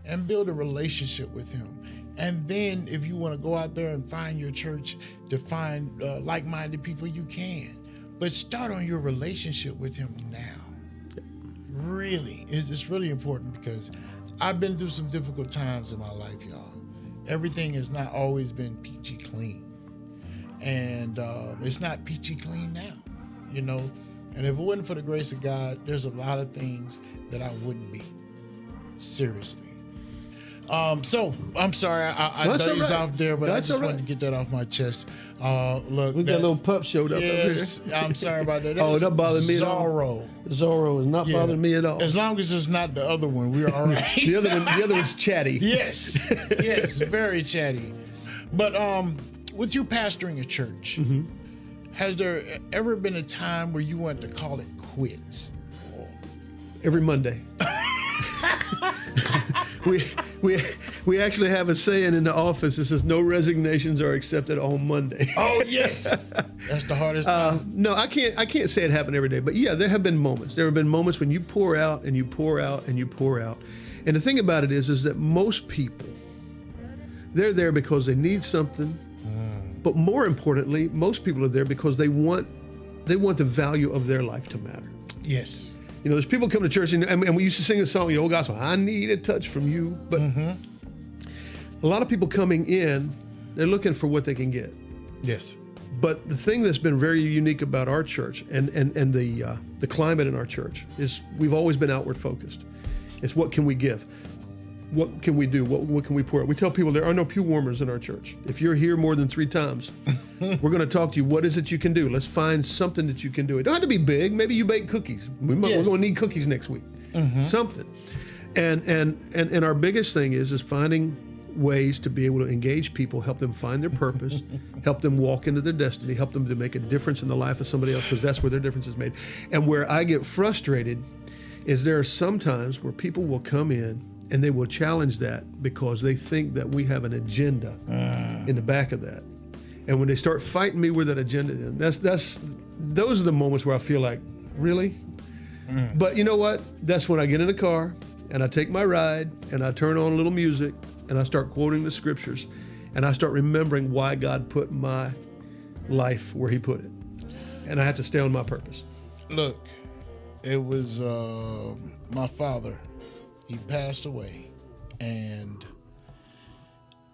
and build a relationship with him. And then if you want to go out there and find your church to find like-minded people, you can. But start on your relationship with him now. Really. It's really important because I've been through some difficult times in my life, y'all. Everything has not always been peachy clean. And it's not peachy clean now, And if it wasn't for the grace of God, there's a lot of things that I wouldn't be. Seriously. So I'm sorry I dozed off there, but I just wanted to get that off my chest. Look, We got a little pup showed up yes, over here. I'm sorry about that. Oh, that bothered me at all. Zorro. Zorro is not bothering me at all. As long as it's not the other one, we're all right. The other one's chatty. Yes, very chatty. But with you pastoring a church, has there ever been a time where you wanted to call it quits? Every Monday. We actually have a saying in the office that says no resignations are accepted on Monday. Oh yes, that's the hardest time. No, I can't say it happened every day, but yeah, there have been moments. There have been moments when you pour out and you pour out and you pour out. And the thing about it is that most people, they're there because they need something, but more importantly, most people are there because they want the value of their life to matter. Yes. There's people come to church, and we used to sing a song, the old gospel, I need a touch from you. But a lot of people coming in, they're looking for what they can get. Yes. But the thing that's been very unique about our church and the climate in our church is we've always been outward focused. It's what can we give? What can we do? What can we pour out? We tell people there are no pew warmers in our church. If you're here more than 3 times, we're going to talk to you. What is it you can do? Let's find something that you can do. It don't have to be big. Maybe you bake cookies. We're going to need cookies next week. Something. And our biggest thing is finding ways to be able to engage people, help them find their purpose, help them walk into their destiny, help them to make a difference in the life of somebody else, because that's where their difference is made. And where I get frustrated is there are some times where people will come in and they will challenge that because they think that we have an agenda in the back of that. And when they start fighting me with that agenda, those are the moments where I feel like, really? But you know what? That's when I get in the car and I take my ride and I turn on a little music and I start quoting the scriptures and I start remembering why God put my life where he put it. And I have to stay on my purpose. Look, it was my father. He passed away, and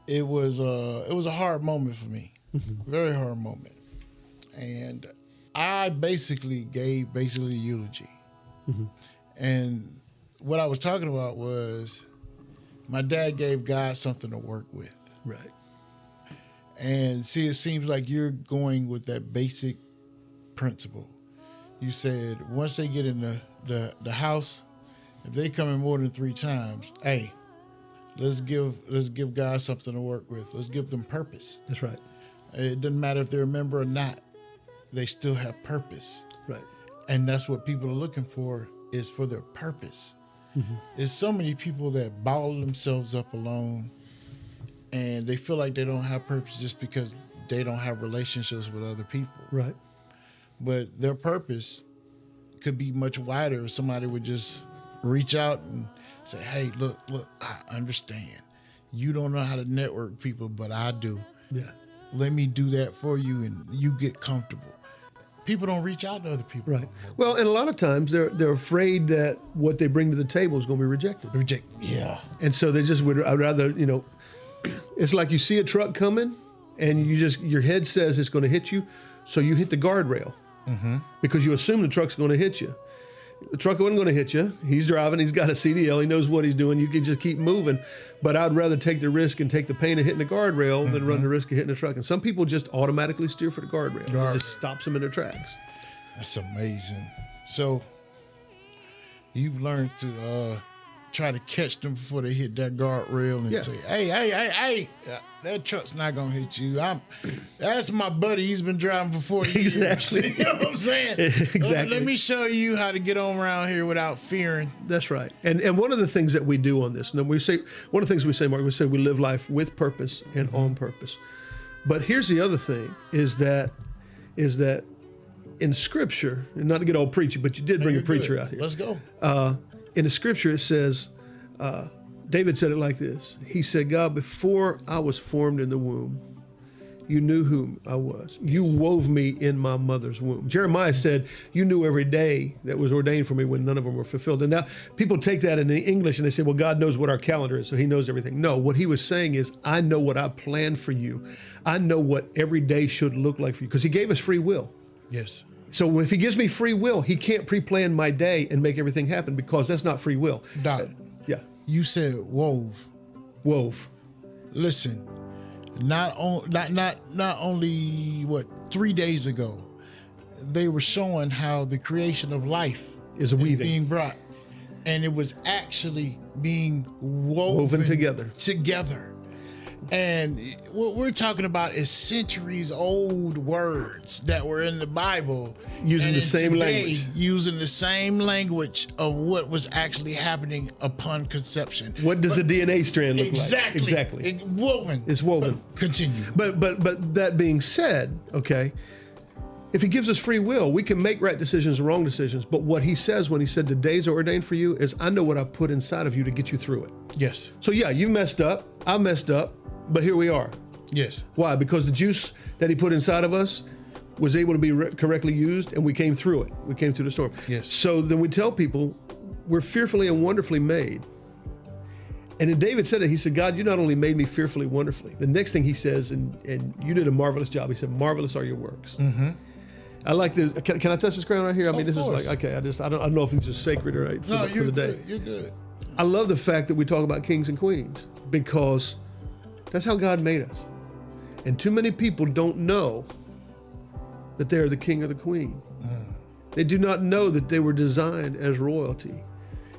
it was a hard moment for me, very hard moment. And I basically gave a eulogy, and what I was talking about was my dad gave God something to work with. Right. And see, it seems like you're going with that basic principle. You said once they get in the house, if they come in more than 3 times, hey, let's give God something to work with. Let's give them purpose. That's right. It doesn't matter if they're a member or not. They still have purpose. Right. And that's what people are looking for, is for their purpose. Mm-hmm. There's so many people that bottle themselves up alone, and they feel like they don't have purpose just because they don't have relationships with other people. Right. But their purpose could be much wider if somebody would just reach out and say, hey, look, I understand. You don't know how to network people, but I do. Yeah. Let me do that for you, and you get comfortable. People don't reach out to other people. Right. Well, and a lot of times they're afraid that what they bring to the table is going to be rejected. Yeah. And so they just would. I'd rather, it's like you see a truck coming, and your head says it's going to hit you, so you hit the guardrail because you assume the truck's going to hit you. The truck wasn't going to hit you. He's driving. He's got a CDL. He knows what he's doing. You can just keep moving. But I'd rather take the risk and take the pain of hitting the guardrail than run the risk of hitting the truck. And some people just automatically steer for the guardrail. It just stops them in their tracks. That's amazing. So you've learned to try to catch them before they hit that guardrail and say, hey, that truck's not going to hit you. That's my buddy. He's been driving for 40 years. Exactly. You know what I'm saying? Exactly. Let me show you how to get on around here without fearing. That's right. And one of the things that we do on this, and one of the things we say, Mark, we say we live life with purpose and on purpose. But here's the other thing, is that in Scripture, and not to get all preachy, but you did bring a preacher out here. Let's go. In the Scripture, it says, David said it like this. He said, God, before I was formed in the womb, you knew whom I was. You wove me in my mother's womb. Jeremiah said, you knew every day that was ordained for me when none of them were fulfilled. And now people take that in the English and they say, well, God knows what our calendar is, so he knows everything. No, what he was saying is, I know what I planned for you. I know what every day should look like for you, because he gave us free will. Yes. So if he gives me free will, he can't pre-plan my day and make everything happen, because that's not free will. Doc, Yeah. you said wove. Wove. Listen, not only 3 days ago, they were showing how the creation of life Is a weaving. being brought, and it was actually being woven together. And what we're talking about is centuries old words that were in the Bible. Using the same language. Using the same language of what was actually happening upon conception. What does the DNA strand look Exactly. like? Exactly. It's woven. It's woven. Continue. But that being said, okay, if he gives us free will, we can make right decisions and wrong decisions. But what he says when he said the days are ordained for you is, I know what I put inside of you to get you through it. Yes. So yeah, you messed up. I messed up. But here we are. Yes. Why? Because the juice that he put inside of us was able to be correctly used, and we came through it. We came through the storm. Yes. So then we tell people we're fearfully and wonderfully made. And then David said it. He said, God, you not only made me fearfully, wonderfully. The next thing he says, and you did a marvelous job. He said, marvelous are your works. Mm-hmm. I like this. Can I touch this ground right here? I mean, this is like, okay, I don't know if these are sacred or right for the day. Good. You're good. I love the fact that we talk about kings and queens, because that's how God made us. And too many people don't know that they're the king or the queen. They do not know that they were designed as royalty.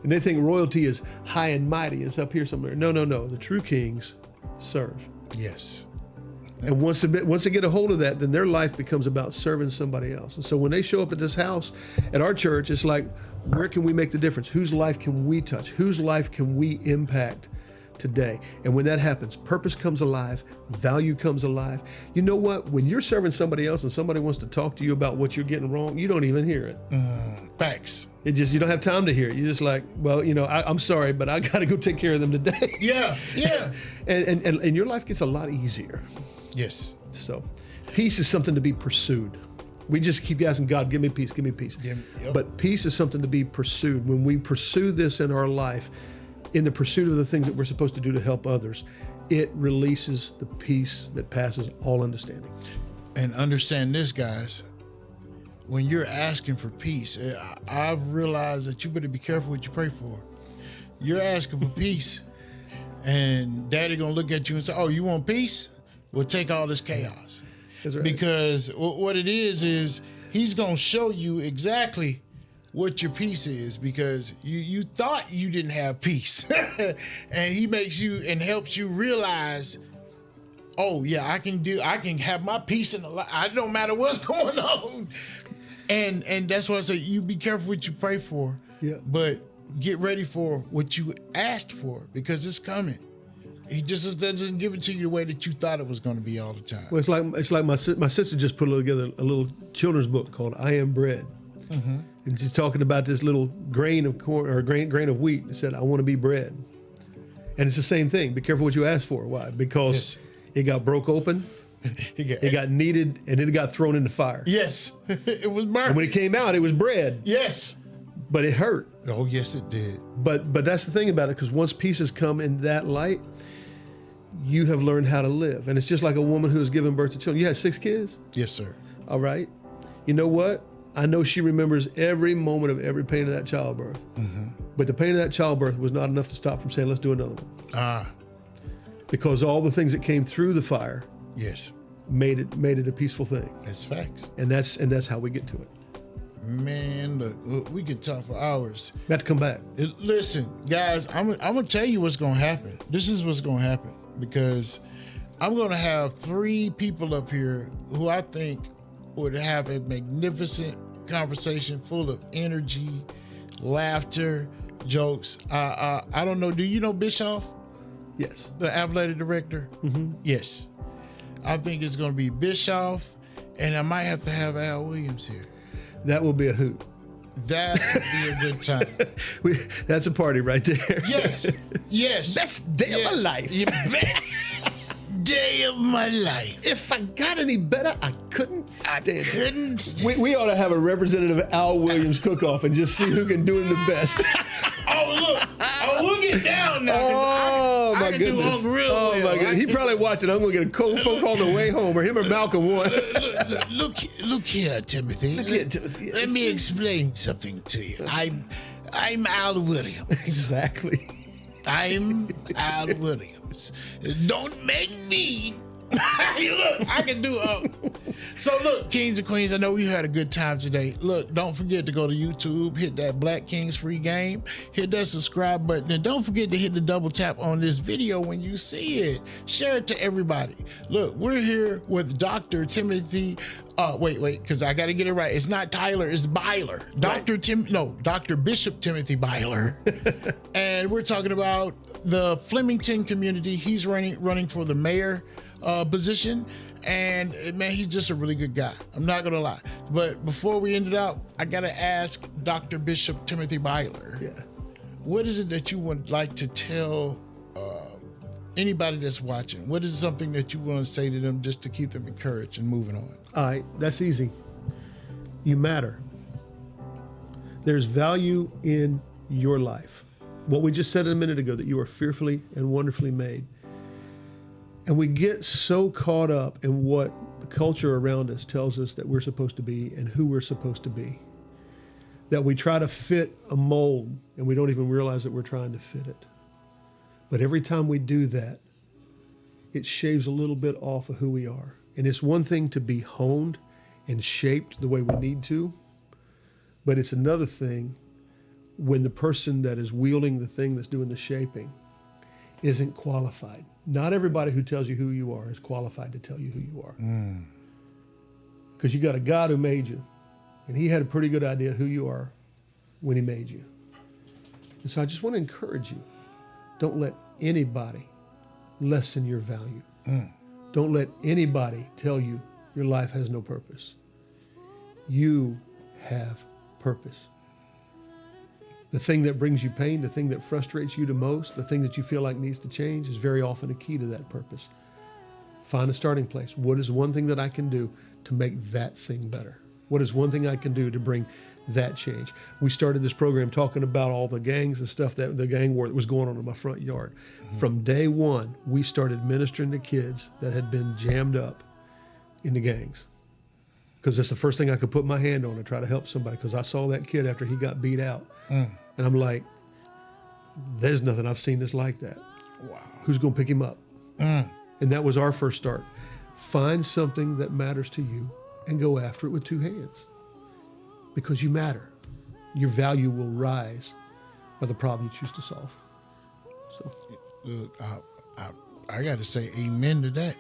And they think royalty is high and mighty. It's up here somewhere. No. The true kings serve. Yes. And once they get a hold of that, then their life becomes about serving somebody else. And so when they show up at this house, at our church, it's like, where can we make the difference? Whose life can we touch? Whose life can we impact today? And when that happens, purpose comes alive, value comes alive. You know what? When you're serving somebody else and somebody wants to talk to you about what you're getting wrong, you don't even hear it. Facts. You don't have time to hear it. You're just like, well, I'm sorry, but I got to go take care of them today. Yeah. and your life gets a lot easier. Yes. So peace is something to be pursued. We just keep asking God, give me peace, give me peace. Yep. But peace is something to be pursued. When we pursue this in our life, in the pursuit of the things that we're supposed to do to help others, it releases the peace that passes all understanding. And understand this, guys. When you're asking for peace, I've realized that you better be careful what you pray for. you're asking for peace, and Daddy gonna look at you and say, "Oh, you want peace? Well, take all this chaos." That's right. Because what it is he's gonna show you exactly what your peace is, because you thought you didn't have peace, and he makes you and helps you realize, oh yeah, I can have my peace in the life. I don't matter what's going on, and that's why I say you be careful what you pray for. Yeah. But get ready for what you asked for, because it's coming. He just doesn't give it to you the way that you thought it was going to be all the time. Well, it's like my sister just put together a little children's book called "I Am Bread," and she's talking about this little grain of corn or grain of wheat. It said, "I want to be bread," and it's the same thing. Be careful what you ask for. Why? Because Yes. it got broke open, it got kneaded, and then it got thrown in the fire. Yes, it was burnt. And when it came out, it was bread, Yes. but it hurt. Oh, yes, it did. But that's the thing about it, because once pieces come in that light, you have learned how to live. And it's just like a woman who has given birth to children. You had 6 kids? Yes, sir. All right. You know what? I know she remembers every moment of every pain of that childbirth. But the pain of that childbirth was not enough to stop from saying, let's do another one. Because all the things that came through the fire Yes. made it a peaceful thing. That's facts. And that's how we get to it. Man, look, we could talk for hours. Got to come back. Listen, guys, I'm gonna tell you what's gonna happen. This is what's gonna happen, because I'm gonna have 3 people up here who I think would have a magnificent conversation full of energy, laughter, jokes. I don't know. Do you know Bischoff, Yes. the athletic director? Yes. I think it's gonna be Bischoff, and I might have to have Al Williams here. That will be a hoot. That would be a good time. That's a party right there. Yes. Yes. Best day of my life. Yeah, best day of my life. If I got any better, I couldn't stand it. Couldn't stand We ought to have a representative Al Williams cook-off and just see who can do him the best. Oh, look. Oh, we'll get down now. Oh, I my can goodness. Do real Oh, well. my goodness. He probably watching. I'm going to get a cold phone call on the way home, or him or Malcolm one. Look here, Timothy. Look here, Timothy. Let me explain something to you. I'm Al Williams. Exactly. I'm Al Williams. Don't make me. Look, I can do. So look, kings and queens, I know we had a good time today. Look, don't forget to go to YouTube, hit that Black Kings free game, hit that subscribe button, and don't forget to hit the double tap on this video when you see it. Share it to everybody. Look, we're here with Dr. Timothy. Wait, because I got to get it right. It's not Tyler, it's Byler. Dr. Bishop Timothy Byler. And we're talking about the Flemington community. He's running for the mayor position, and man, he's just a really good guy. I'm not gonna lie. But before we end it out, I gotta ask Dr. Bishop Timothy Byler. Yeah. What is it that you would like to tell anybody that's watching? What is something that you want to say to them just to keep them encouraged and moving on? All right, that's easy. You matter. There's value in your life. What we just said a minute ago, that you are fearfully and wonderfully made. And we get so caught up in what the culture around us tells us that we're supposed to be and who we're supposed to be, that we try to fit a mold and we don't even realize that we're trying to fit it. But every time we do that, it shaves a little bit off of who we are. And it's one thing to be honed and shaped the way we need to, but it's another thing when the person that is wielding the thing that's doing the shaping isn't qualified. Not everybody who tells you who you are is qualified to tell you who you are. Because you got a God who made you, and he had a pretty good idea who you are when he made you. And so I just want to encourage you, don't let anybody lessen your value. Don't let anybody tell you your life has no purpose. You have purpose. The thing that brings you pain, the thing that frustrates you the most, the thing that you feel like needs to change is very often a key to that purpose. Find a starting place. What is one thing that I can do to make that thing better? What is one thing I can do to bring that change? We started this program talking about all the gangs and stuff, that the gang war that was going on in my front yard. From day one, we started ministering to kids that had been jammed up in the gangs. Because that's the first thing I could put my hand on to try to help somebody, because I saw that kid after he got beat out. And I'm like, there's nothing I've seen that's like that. Wow. Who's going to pick him up? And that was our first start. Find something that matters to you and go after it with two hands, because you matter. Your value will rise by the problem you choose to solve. So, Look, I got to say amen to that.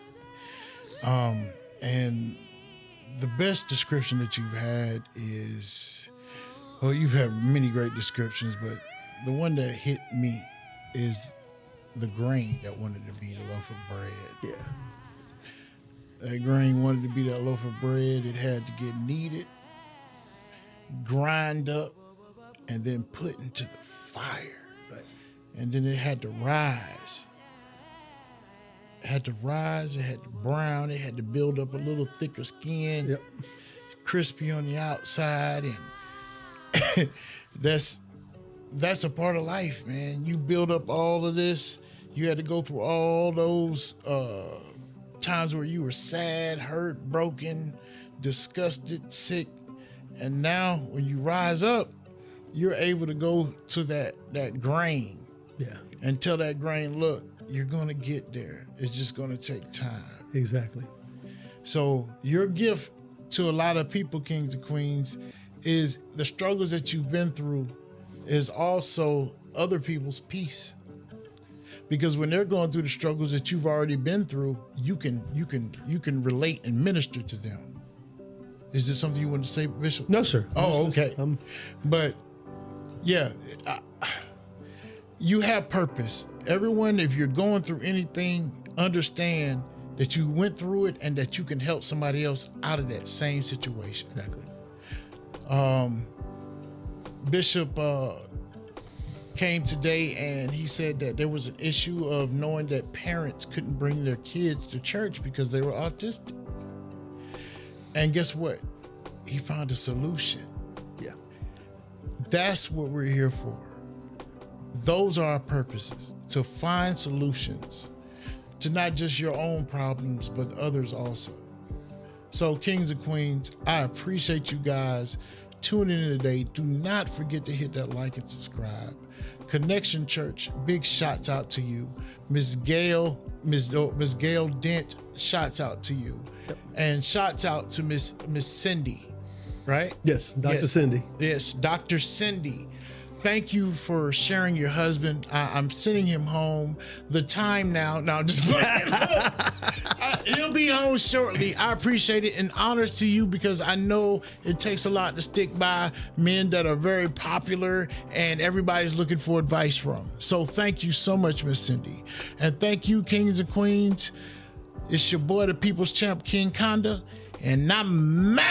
And the best description that you've had is, well, you've had many great descriptions, but the one that hit me is the grain that wanted to be the loaf of bread. yeah. That grain wanted to be that loaf of bread. It had to get kneaded, grind up, and then put into the fire. Right. And then it had to rise. It had to rise, it had to brown, it had to build up a little thicker skin, Yep. crispy on the outside, and that's a part of life, man. You build up all of this. You had to go through all those times where you were sad, hurt, broken, disgusted, sick, and now when you rise up, you're able to go to that grain Yeah. and tell that grain, look, you're going to get there. It's just going to take time. Exactly. So your gift to a lot of people, kings and queens, is the struggles that you've been through is also other people's peace. Because when they're going through the struggles that you've already been through, you can relate and minister to them. Is there something you want to say, Bishop? No, sir. Oh, okay. But yeah, you have purpose. Everyone, if you're going through anything, understand that you went through it and that you can help somebody else out of that same situation. Exactly. Bishop came today and he said that there was an issue of knowing that parents couldn't bring their kids to church because they were autistic. And guess what? He found a solution. Yeah. That's what we're here for. Those are our purposes, to find solutions to not just your own problems, but others also. So, kings and queens, I appreciate you guys tuning in today. Do not forget to hit that like and subscribe. Connection Church, big shouts out to you. Miss Gail Dent, shouts out to you. Yep. And shouts out to Miss Cindy, right? Yes, Dr. Yes. Cindy. Yes, Dr. Cindy. Thank you for sharing your husband. I'm sending him home. The time now. No, just he'll be home shortly. I appreciate it, and honors to you, because I know it takes a lot to stick by men that are very popular and everybody's looking for advice from. So thank you so much, Miss Cindy. And thank you, kings and queens. It's your boy, the People's Champ, King Conda, and I'm out.